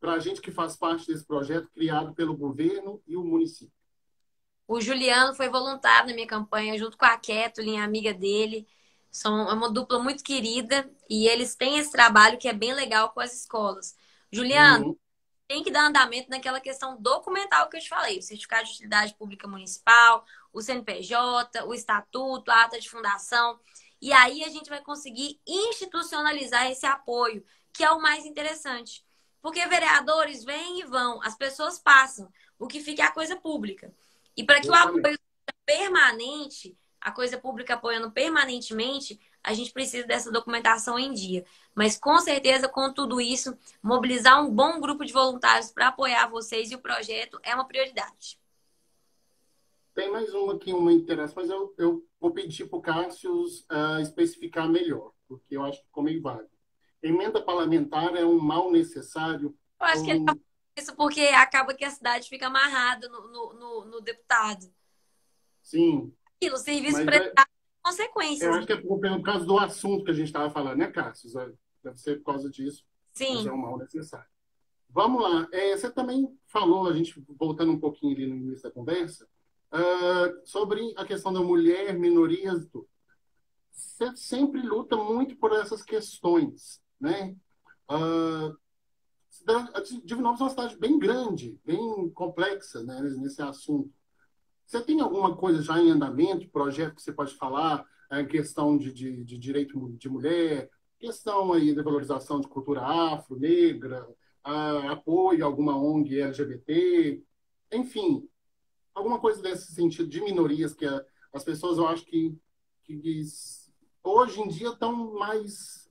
A: para a gente que faz parte desse projeto criado pelo governo e o município?
B: O Juliano foi voluntário na minha campanha, junto com a Kathleen, amiga dele. São uma dupla muito querida e eles têm esse trabalho que é bem legal com as escolas. Juliano,
A: Uhum.
B: tem que dar andamento naquela questão documental que eu te falei, o certificado de utilidade pública municipal, o CNPJ, o estatuto, a ata de fundação. E aí a gente vai conseguir institucionalizar esse apoio, que é o mais interessante. Porque vereadores vêm e vão, as pessoas passam, o que fica é a coisa pública. E para que o
A: Justamente.
B: apoio seja permanente, a coisa pública apoiando permanentemente, a gente precisa dessa documentação em dia. Mas com certeza, com tudo isso, mobilizar um bom grupo de voluntários para apoiar vocês e o projeto é uma prioridade.
A: Tem mais uma aqui, uma interação, mas eu vou pedir para o Cássio especificar melhor, porque eu acho que ficou meio vago. Emenda parlamentar é um mal necessário
B: Eu acho que
A: ou
B: ele tá falando isso porque acaba que a cidade fica amarrada no deputado.
A: sim,
B: E o serviço
A: mas
B: prestado tem
A: eu
B: consequências.
A: acho que é por causa do assunto que a gente estava falando, né, Cássio? Deve ser por causa disso, mas é
B: Sim.
A: um mal necessário. Vamos lá. Você também falou, a gente voltando um pouquinho ali no início da conversa, sobre a questão da mulher, minorias e tudo. Você sempre luta muito por essas questões, né? Ah, Divinópolis é uma cidade bem grande, bem complexa, né, nesse assunto. Você tem alguma coisa já em andamento, projeto que você pode falar, questão de direito de mulher, questão aí da valorização de cultura afro, negra, apoio a alguma ONG LGBT, enfim, alguma coisa desse sentido de minorias que as pessoas, eu acho que hoje em dia estão mais,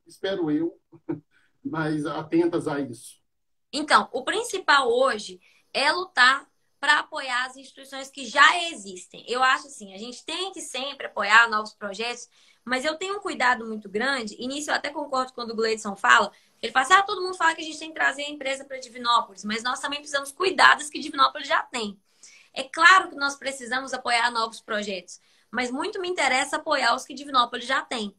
A: espero eu, mais atentas a isso?
B: Então, o principal hoje é lutar para apoiar as instituições que já existem. Eu acho assim, a gente tem que sempre apoiar novos projetos, mas eu tenho um cuidado muito grande, e nisso eu até concordo quando o Gleidson fala, ele fala assim, todo mundo fala que a gente tem que trazer a empresa para Divinópolis, mas nós também precisamos cuidar das que Divinópolis já tem. É claro que nós precisamos apoiar novos projetos, mas muito me interessa apoiar os que Divinópolis já tem.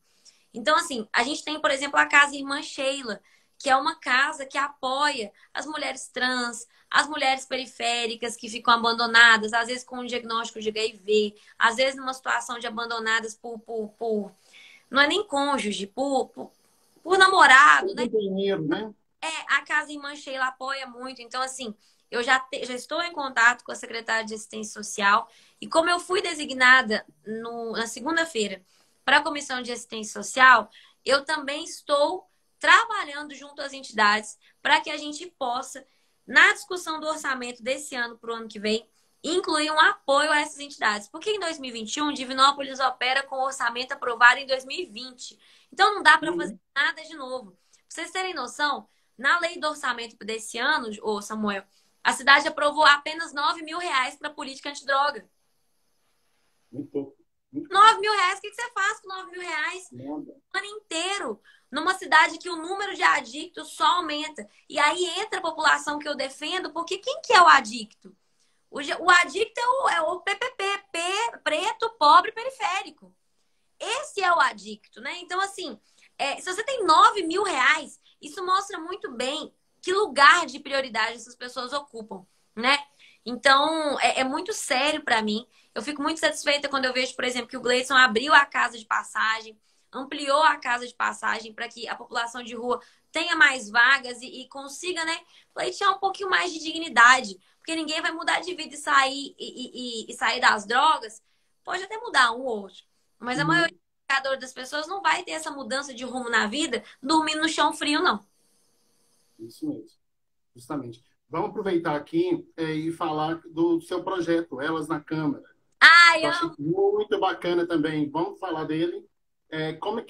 B: Então, assim, a gente tem, por exemplo, a Casa Irmã Sheila, que é uma casa que apoia as mulheres trans, as mulheres periféricas que ficam abandonadas, às vezes com um diagnóstico de HIV, às vezes numa situação de abandonadas por não é nem cônjuge, por namorado, né?
A: Dinheiro, né?
B: A Casa Irmã Sheila apoia muito. Então, assim, já estou em contato com a secretária de Assistência Social. E como eu fui designada na segunda-feira para a Comissão de Assistência Social, eu também estou trabalhando junto às entidades para que a gente possa, na discussão do orçamento desse ano para o ano que vem, incluir um apoio a essas entidades. Porque em 2021, Divinópolis opera com orçamento aprovado em 2020. Então, não dá para fazer nada de novo. Para vocês terem noção, na lei do orçamento desse ano, ô Samuel, a cidade aprovou apenas R$ 9.000 para a política antidroga.
A: Muito pouco.
B: R$ 9.000, o que você faz com R$ 9.000?
A: Nada.
B: O ano inteiro. Numa cidade que o número de adictos só aumenta. E aí entra a população que eu defendo, porque quem que é o adicto? O adicto é o PPP, preto, pobre, periférico. Esse é o adicto, né? Então, assim, se você tem R$ 9.000, isso mostra muito bem que lugar de prioridade essas pessoas ocupam, né? Então, é muito sério para mim. Eu fico muito satisfeita quando eu vejo, por exemplo, que o Gleidson abriu a casa de passagem, ampliou a casa de passagem para que a população de rua tenha mais vagas e consiga, né, pleitear um pouquinho mais de dignidade. Porque ninguém vai mudar de vida e sair das drogas. Pode até mudar um ou outro. Mas a maioria das pessoas não vai ter essa mudança de rumo na vida dormindo no chão frio, não.
A: Isso mesmo, justamente. Vamos aproveitar aqui e falar do seu projeto, Elas na Câmara.
B: Ai,
A: Eu achei muito bacana também. Vamos falar dele. Como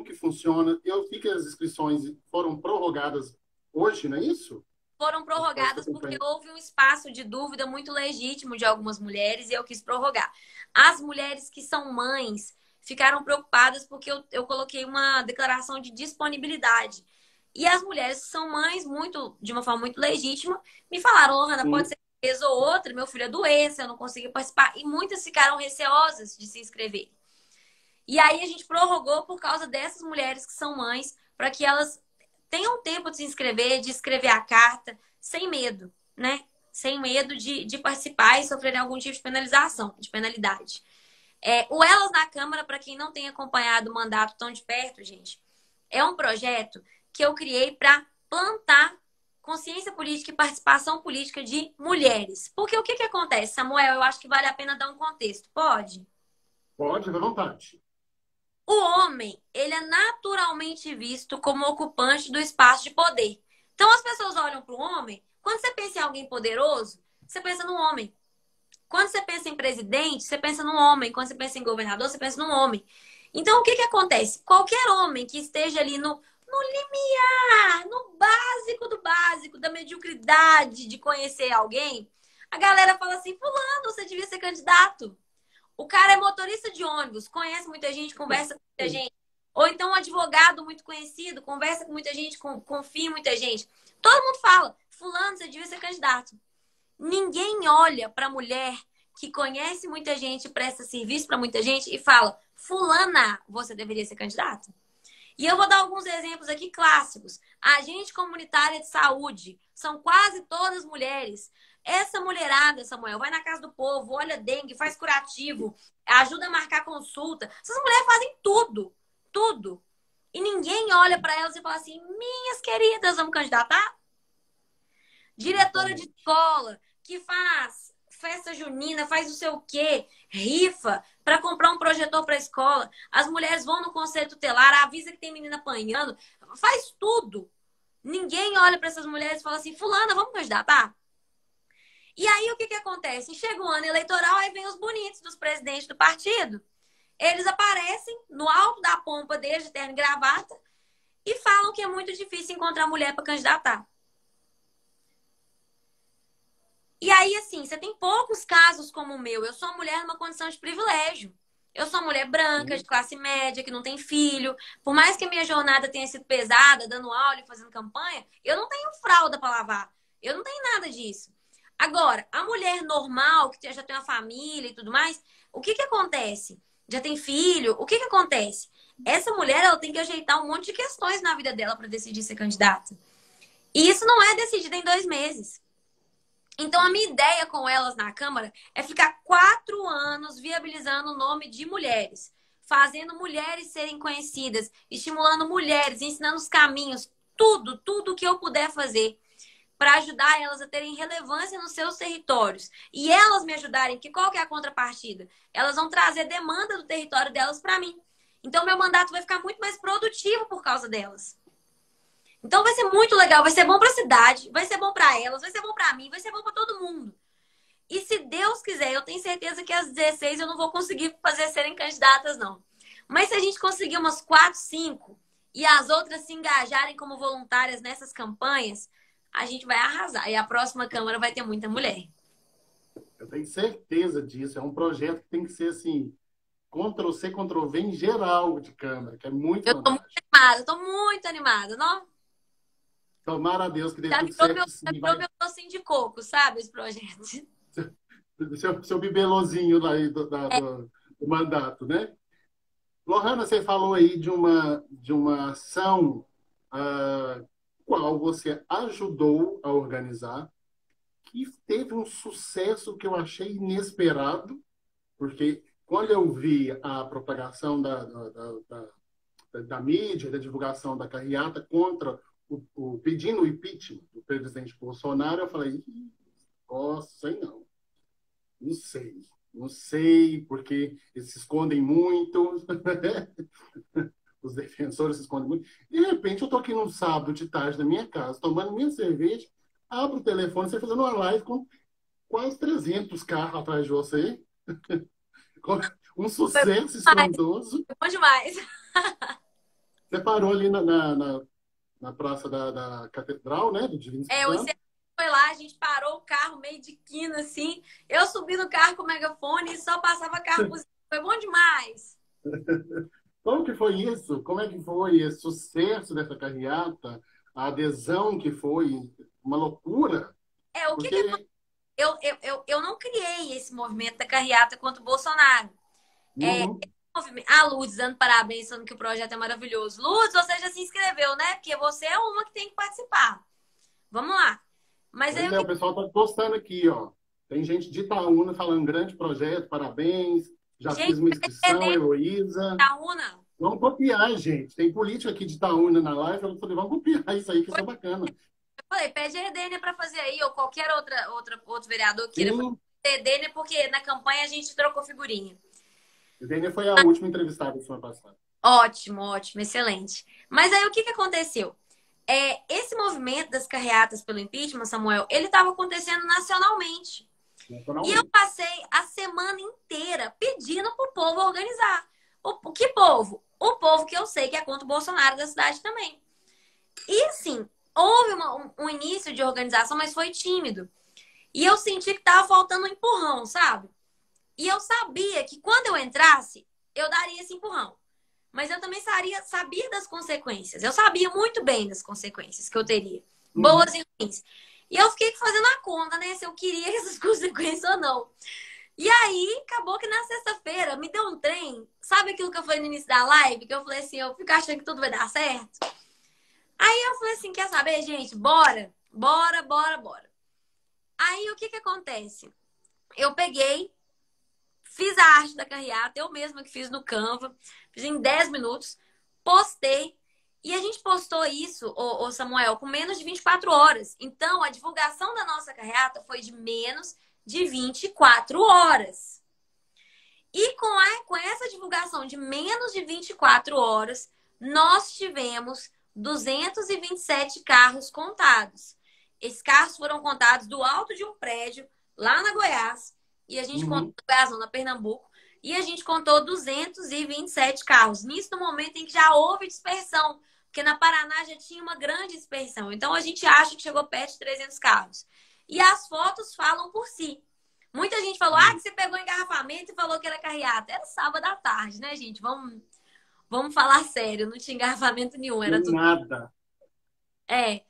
A: que funciona. Eu vi que as inscrições foram prorrogadas hoje, não é isso?
B: foram prorrogadas porque houve um espaço de dúvida muito legítimo de algumas mulheres e eu quis prorrogar. As mulheres que são mães ficaram preocupadas porque eu coloquei uma declaração de disponibilidade. E as mulheres que são mães, de uma forma muito legítima, me falaram, Lohana, pode ser uma vez ou outra, meu filho é doença, eu não consegui participar. E muitas ficaram receosas de se inscrever. E aí a gente prorrogou por causa dessas mulheres que são mães, para que elas tenham tempo de se inscrever, de escrever a carta, sem medo, né? Sem medo de participar e sofrerem algum tipo de penalização, de penalidade. O Elas na Câmara, para quem não tem acompanhado o mandato tão de perto, gente, é um projeto que eu criei para plantar consciência política e participação política de mulheres. Porque o que acontece, Samuel? Eu acho que vale a pena dar um contexto. Pode?
A: Pode, à vontade.
B: O homem, ele é naturalmente visto como ocupante do espaço de poder. Então, as pessoas olham para o homem, quando você pensa em alguém poderoso, você pensa num homem. Quando você pensa em presidente, você pensa num homem. Quando você pensa em governador, você pensa num homem. Então, o que acontece? Qualquer homem que esteja ali no limiar, no básico do básico, da mediocridade de conhecer alguém, a galera fala assim, fulano, você devia ser candidato. O cara é motorista de ônibus, conhece muita gente, conversa com muita gente. Ou então um advogado muito conhecido, conversa com muita gente, confia em muita gente. Todo mundo fala, fulano, você devia ser candidato. Ninguém olha para a mulher que conhece muita gente, presta serviço para muita gente e fala, fulana, você deveria ser candidato. E eu vou dar alguns exemplos aqui clássicos. Agente comunitária de saúde, são quase todas mulheres. Essa mulherada, Samuel, vai na casa do povo, olha dengue, faz curativo, ajuda a marcar consulta. Essas mulheres fazem tudo, tudo. E ninguém olha para elas e fala assim, minhas queridas, vamos candidatar? Diretora de escola, que faz festa junina, faz não sei o quê, rifa para comprar um projetor para a escola. As mulheres vão no conselho tutelar, avisa que tem menina apanhando, faz tudo. Ninguém olha para essas mulheres e fala assim, fulana, vamos candidatar? E aí o que acontece? Chega o ano eleitoral, aí vem os bonitos dos presidentes do partido. Eles aparecem no alto da pompa deles, de terno e gravata, e falam que é muito difícil encontrar mulher para candidatar. E aí, assim, você tem poucos casos como o meu. Eu sou uma mulher numa condição de privilégio. Eu sou uma mulher branca, de
A: Sim.
B: classe média, que não tem filho. Por mais que a minha jornada tenha sido pesada, dando aula e fazendo campanha, eu não tenho fralda para lavar. Eu não tenho nada disso. Agora, a mulher normal, que já tem uma família e tudo mais, o que que acontece? Já tem filho, o que que acontece? Essa mulher, ela tem que ajeitar um monte de questões na vida dela para decidir ser candidata. E isso não é decidido em 2 meses. Então, a minha ideia com elas na Câmara é ficar 4 anos viabilizando o nome de mulheres, fazendo mulheres serem conhecidas, estimulando mulheres, ensinando os caminhos, tudo que eu puder fazer para ajudar elas a terem relevância nos seus territórios. E elas me ajudarem, que qual que é a contrapartida? Elas vão trazer demanda do território delas para mim. Então, meu mandato vai ficar muito mais produtivo por causa delas. Então vai ser muito legal, vai ser bom para a cidade, vai ser bom para elas, vai ser bom para mim, vai ser bom para todo mundo. E se Deus quiser, eu tenho certeza que às 16 eu não vou conseguir fazer serem candidatas, não. Mas se a gente conseguir umas 4, 5 e as outras se engajarem como voluntárias nessas campanhas, a gente vai arrasar. E a próxima Câmara vai ter muita mulher.
A: Eu tenho certeza disso. É um projeto que tem que ser assim, Ctrl+C, Ctrl+V em geral de Câmara, que é muito
B: Eu tô muito
A: fantástico.
B: animada, tô muito animada, não?
A: Tomara a Deus que dê
B: Já
A: tudo
B: virou
A: certo,
B: já
A: sim.
B: virou
A: Vai,
B: meu docinho de coco, sabe, esse projeto?
A: seu bibelozinho lá aí do mandato, né? Lohana, você falou aí de uma ação qual você ajudou a organizar, que teve um sucesso que eu achei inesperado, porque quando eu vi a propagação da mídia, da divulgação da carreata contra pedindo o impeachment do presidente Bolsonaro, eu falei, nossa, sei não. Não sei. Não sei, porque eles se escondem muito. Os defensores se escondem muito. De repente, eu tô aqui num sábado de tarde na minha casa, tomando minha cerveja, abro o telefone, você fazendo uma live com quase 300 carros atrás de você. Com um
B: Foi bom
A: sucesso
B: demais,
A: estrondoso.
B: foi bom demais.
A: Você parou ali na praça da Catedral, né? Do Divino
B: É,
A: Espírito
B: o
A: Santo.
B: ICE foi lá, a gente parou o carro meio de quina, assim. Eu subi no carro com o megafone e só passava carro por cima. Foi bom demais.
A: Como que foi isso? Como é que foi esse sucesso dessa carreata? A adesão que foi uma loucura?
B: É, o que que
A: Porque
B: eu não criei esse movimento da carreata contra o Bolsonaro.
A: uhum,
B: A Lourdes dando parabéns, falando que o projeto é maravilhoso. Lourdes, você já se inscreveu, né? Porque você é uma que tem que participar. Vamos lá. Mas aí
A: pois
B: o
A: é,
B: que
A: o pessoal está postando aqui, ó. Tem gente de Itaúna falando grande projeto, parabéns. Já
B: gente,
A: fiz uma
B: é
A: inscrição,
B: dele
A: Heloísa.
B: da UNA.
A: Vamos copiar, gente. Tem político aqui de Itaúna na live. Eu falei, vamos copiar isso aí, que isso é bacana.
B: Eu falei, pede a Edênia para fazer aí, ou qualquer outro vereador queira fazer.
A: Sim,
B: Edênia, porque na campanha a gente trocou figurinha.
A: a Dênia foi a última entrevistada semana passada.
B: Ótimo, ótimo, excelente. Mas aí o que que aconteceu? Esse movimento das carreatas pelo impeachment, Samuel, ele estava acontecendo nacionalmente. E eu
A: Nacionalmente.
B: passei a semana inteira pedindo pro povo organizar. Que povo? O povo que eu sei que é contra o Bolsonaro da cidade também. E assim, houve um início de organização, mas foi tímido. E eu senti que tava faltando um empurrão, sabe? E eu sabia que quando eu entrasse, eu daria esse empurrão. Mas eu também sabia das consequências. Eu sabia muito bem das consequências que eu teria.
A: Uhum.
B: Boas e ruins. E eu fiquei fazendo a conta, né? Se eu queria essas consequências ou não. E aí, acabou que na sexta-feira me deu um trem. Sabe aquilo que eu falei no início da live? Que eu falei assim, eu fico achando que tudo vai dar certo. Aí eu falei assim, quer saber, gente? Bora. Bora, bora, bora. Aí, o que que acontece? Eu peguei, fiz a arte da carreata, eu mesma que fiz no Canva, fiz em 10 minutos, postei. E a gente postou isso, ô Samuel, com menos de 24 horas. Então, a divulgação da nossa carreata foi de menos de 24 horas. E com essa divulgação de menos de 24 horas, nós tivemos 227 carros contados. Esses carros foram contados do alto de um prédio, lá na Goiás, e a gente contou,
A: Uhum.
B: Goiás, não, na Pernambuco, e a gente contou 227 carros. Nisso, no momento em que já houve dispersão Porque na Paraná já tinha uma grande dispersão. Então a gente acha que chegou perto de 300 carros. E as fotos falam por si. Muita gente falou, que você pegou engarrafamento e falou que era carreata. Era sábado à tarde, né, gente? Vamos falar sério, não tinha engarrafamento nenhum, era tudo.
A: Nada.
B: É.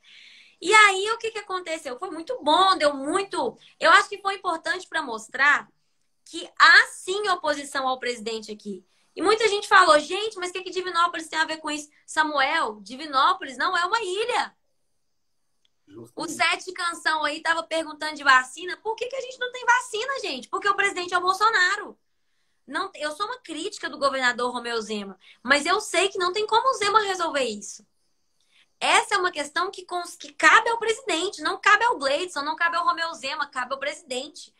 B: E aí, o que aconteceu? Foi muito bom, deu muito. Eu acho que foi importante para mostrar que há sim oposição ao presidente aqui. E muita gente falou, gente, mas o que Divinópolis tem a ver com isso? Samuel, Divinópolis não é uma ilha. O Sete Canção aí tava perguntando de vacina. Por que a gente não tem vacina, gente? Porque o presidente é o Bolsonaro. Não, eu sou uma crítica do governador Romeu Zema, mas eu sei que não tem como o Zema resolver isso. Essa é uma questão que cabe ao presidente, não cabe ao Gleidson, não cabe ao Romeu Zema, cabe ao presidente.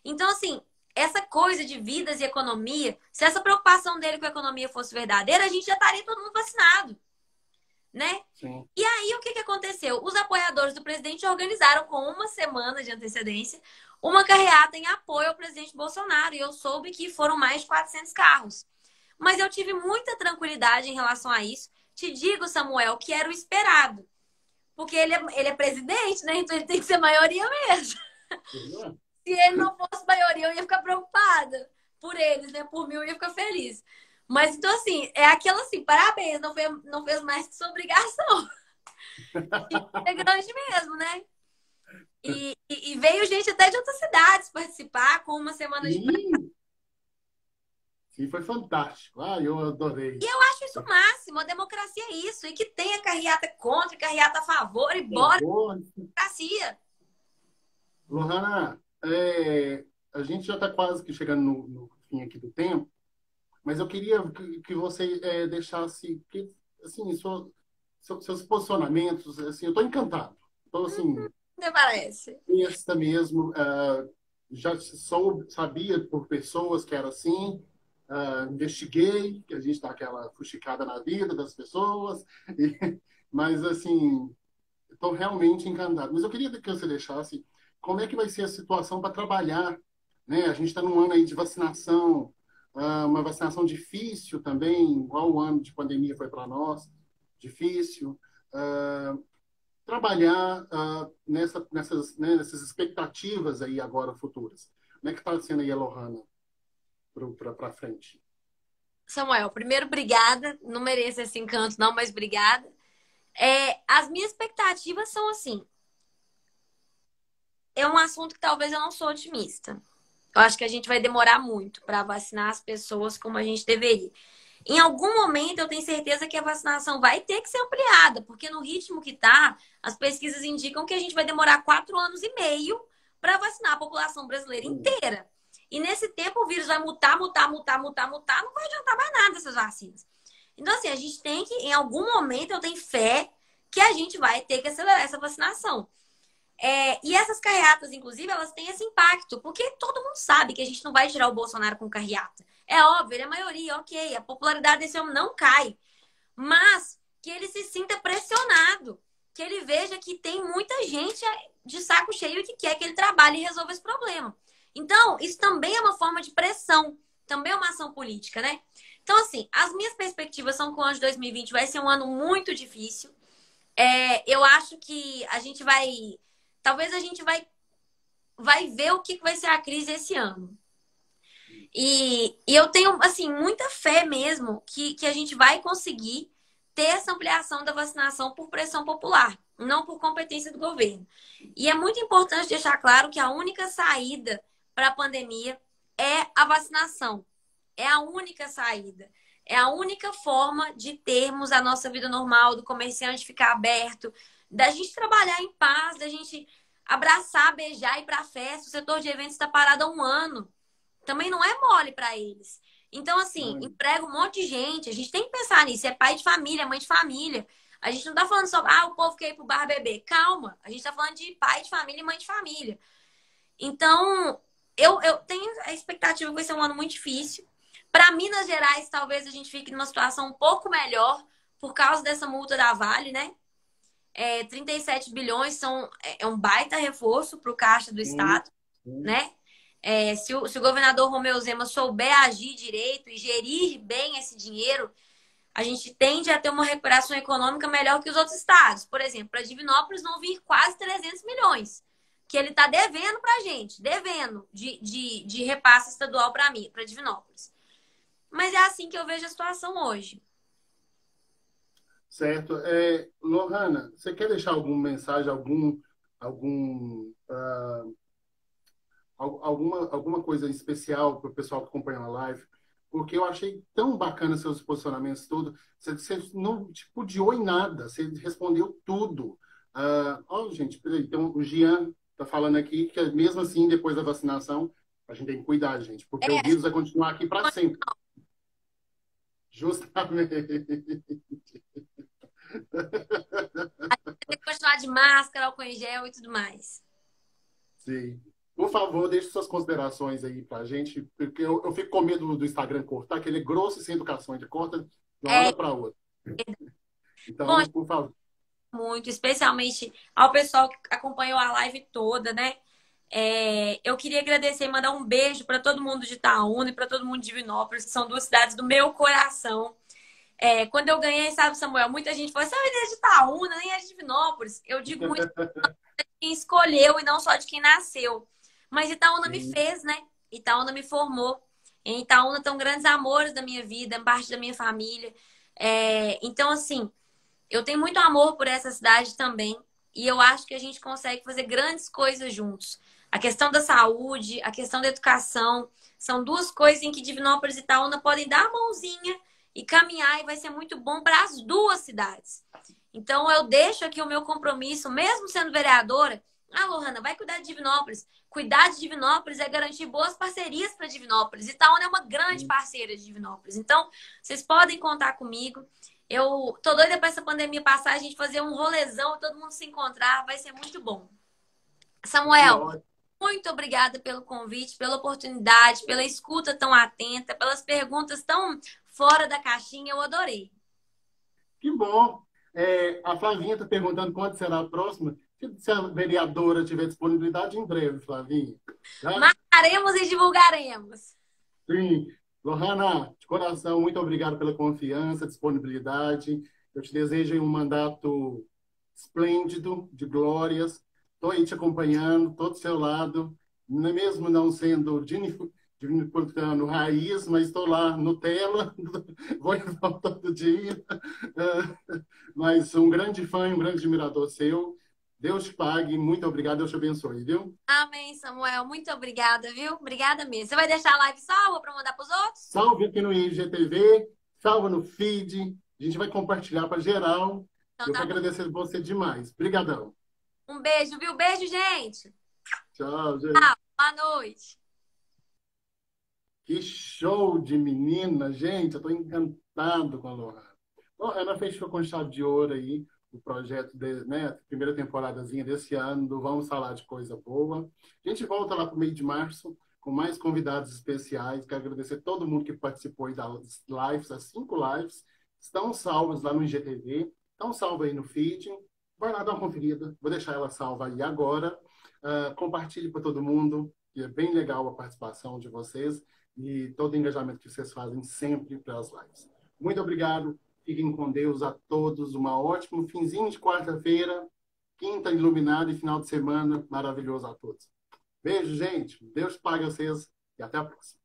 B: Então, assim, essa coisa de vidas e economia, se essa preocupação dele com a economia fosse verdadeira, a gente já estaria todo mundo vacinado, né?
A: Sim.
B: E aí, o que aconteceu? Os apoiadores do presidente organizaram com uma semana de antecedência uma carreata em apoio ao presidente Bolsonaro. E eu soube que foram mais de 400 carros. Mas eu tive muita tranquilidade em relação a isso. Te digo, Samuel, que era o esperado. Porque ele é presidente, né? Então ele tem que ser maioria mesmo. Se ele não fosse maioria, eu ia ficar preocupada por eles, né? Por mim, eu ia ficar feliz. Mas, então, assim, é aquilo assim, parabéns, não fez mais que sua obrigação. É grande mesmo, né? E veio gente até de outras cidades participar com uma semana de...
A: Sim, foi fantástico. Eu adorei.
B: E eu acho isso o máximo, a democracia é isso. E que tenha carreata contra, carreata a favor, e bora democracia.
A: Lohana, a gente já está quase que chegando no fim aqui do tempo, mas eu queria que você deixasse, assim, seus posicionamentos, assim, eu estou encantado. Estou, assim...
B: Não parece?
A: Esta mesmo, já sabia por pessoas que era assim, investiguei, que a gente dá aquela fuxicada na vida das pessoas, mas assim, estou realmente encantado. Mas eu queria que você deixasse como é que vai ser a situação para trabalhar, né? A gente está num ano aí de vacinação, uma vacinação difícil também, igual o ano de pandemia foi para nós, difícil. Trabalhar nessas expectativas aí agora futuras. Como é que está sendo aí a Lohana para frente?
B: Samuel, primeiro, obrigada. Não mereço esse encanto, não, mas obrigada. As minhas expectativas são assim. É um assunto que talvez eu não sou otimista. Eu acho que a gente vai demorar muito para vacinar as pessoas como a gente deveria. Em algum momento, eu tenho certeza que a vacinação vai ter que ser ampliada, porque no ritmo que está, as pesquisas indicam que a gente vai demorar 4 anos e meio para vacinar a população brasileira inteira. E nesse tempo, o vírus vai mutar, não vai adiantar mais nada essas vacinas. Então, assim, a gente tem que, em algum momento, eu tenho fé que a gente vai ter que acelerar essa vacinação. E essas carreatas, inclusive, elas têm esse impacto, porque todo mundo sabe que a gente não vai tirar o Bolsonaro com carreata. É óbvio, ele é a maioria, ok. A popularidade desse homem não cai. Mas que ele se sinta pressionado. Que ele veja que tem muita gente de saco cheio que quer que ele trabalhe e resolva esse problema. Então, isso também é uma forma de pressão. Também é uma ação política, né? Então, assim, as minhas perspectivas são que o ano de 2020 vai ser um ano muito difícil. Eu acho que a gente vai... Talvez a gente vai ver o que vai ser a crise esse ano. E eu tenho, assim, muita fé mesmo que a gente vai conseguir ter essa ampliação da vacinação por pressão popular, não por competência do governo. E é muito importante deixar claro que a única saída para a pandemia é a vacinação. É a única saída. É a única forma de termos a nossa vida normal, do comerciante ficar aberto, da gente trabalhar em paz, da gente abraçar, beijar, ir para festa. O setor de eventos está parado há 1 ano. Também não é mole para eles. Então, assim, emprega um monte de gente. A gente tem que pensar nisso. É pai de família, mãe de família. A gente não tá falando só, o povo quer ir pro bar beber. Calma. A gente tá falando de pai de família e mãe de família. Então, eu tenho a expectativa que vai ser um ano muito difícil. Para Minas Gerais, talvez a gente fique numa situação um pouco melhor por causa dessa multa da Vale, né? 37 bilhões é um baita reforço para o caixa do Estado, né? Se o governador Romeu Zema souber agir direito e gerir bem esse dinheiro, a gente tende a ter uma recuperação econômica melhor que os outros estados. Por exemplo, para Divinópolis vão vir quase 300 milhões, que ele está devendo para a gente, devendo de repasse estadual para mim, para Divinópolis. Mas é assim que eu vejo a situação hoje.
A: Certo. Lohana, você quer deixar alguma mensagem, algum, alguma coisa especial para o pessoal que acompanha a live? Porque eu achei tão bacana seus posicionamentos todos. Você não tipo, odiou em nada, você respondeu tudo. Gente, peraí, então o Gian está falando aqui que mesmo assim, depois da vacinação, a gente tem que cuidar, gente, porque o vírus vai continuar aqui para sempre. Justamente.
B: Tem que continuar de máscara, álcool em gel e tudo mais.
A: Sim. Por favor, deixe suas considerações aí pra gente, porque eu fico com medo do Instagram cortar, que ele é grosso e sem educação, ele corta de uma
B: É,
A: hora para outra.
B: bom,
A: Então, por favor.
B: muito, especialmente ao pessoal que acompanhou a live toda, né? Eu queria agradecer e mandar um beijo para todo mundo de Itaúna e para todo mundo de Divinópolis, que são duas cidades do meu coração. Quando eu ganhei, sabe, Samuel, muita gente falou, você é de Itaúna, nem é de Divinópolis. Eu digo muito de quem escolheu e não só de quem nasceu. Mas Itaúna me
A: Sim.
B: fez, né? Itaúna me formou. Em Itaúna estão grandes amores da minha vida, parte da minha família. Então, assim, eu tenho muito amor por essa cidade também. E eu acho que a gente consegue fazer grandes coisas juntos. A questão da saúde, a questão da educação, são duas coisas em que Divinópolis e Itaúna podem dar a mãozinha e caminhar, e vai ser muito bom para as duas cidades. Então, eu deixo aqui o meu compromisso, mesmo sendo vereadora. Lohana, vai cuidar de Divinópolis. Cuidar de Divinópolis é garantir boas parcerias para Divinópolis. Itaúna é uma grande parceira de Divinópolis. Então, vocês podem contar comigo. Eu tô doida para essa pandemia passar, a gente fazer um rolezão, todo mundo se encontrar, vai ser muito bom.
A: Que
B: Samuel,
A: ótimo.
B: muito obrigada pelo convite, pela oportunidade, pela escuta tão atenta, pelas perguntas tão fora da caixinha, eu adorei.
A: Que bom. A Flavinha está perguntando quando será a próxima. Se a vereadora tiver disponibilidade, em breve, Flavinha. Tá?
B: Marcaremos e divulgaremos.
A: Sim. Lohana, de coração, muito obrigado pela confiança, disponibilidade. Eu te desejo um mandato esplêndido, de glórias. Estou aí te acompanhando, estou do seu lado, mesmo não sendo dinipolitano raiz, mas estou lá, Nutella, vou e volto todo dia. Mas um grande fã, um grande admirador seu. Deus te pague, muito obrigado, Deus te abençoe, viu?
B: Amém, Samuel. Muito obrigada, viu? Obrigada mesmo. Você vai deixar a live salva para mandar para os outros?
A: Salve aqui no IGTV, salva no feed, a gente vai compartilhar para geral.
B: Então
A: Eu
B: tá
A: quero
B: bom.
A: agradecer você demais. Obrigadão.
B: Um beijo, viu? Beijo, gente.
A: Tchau, gente.
B: Tchau. Boa noite.
A: Que show de menina, gente. Eu estou encantado com a Lohana. Lohana fechou com chave de ouro aí o projeto, né, a primeira temporadazinha desse ano do Vamos Falar de Coisa Boa. A gente volta lá para o meio de março com mais convidados especiais. Quero agradecer todo mundo que participou aí das lives, as 5 lives. Estão salvas lá no IGTV, estão salvas aí no feed. Vai lá dar uma conferida. Vou deixar ela salva aí agora. Compartilhe para todo mundo, que é bem legal a participação de vocês e todo o engajamento que vocês fazem sempre para as lives. Muito obrigado. Fiquem com Deus a todos. Um ótimo finzinho de quarta-feira, quinta iluminada e final de semana maravilhoso a todos. Beijo, gente. Deus pague vocês e até a próxima.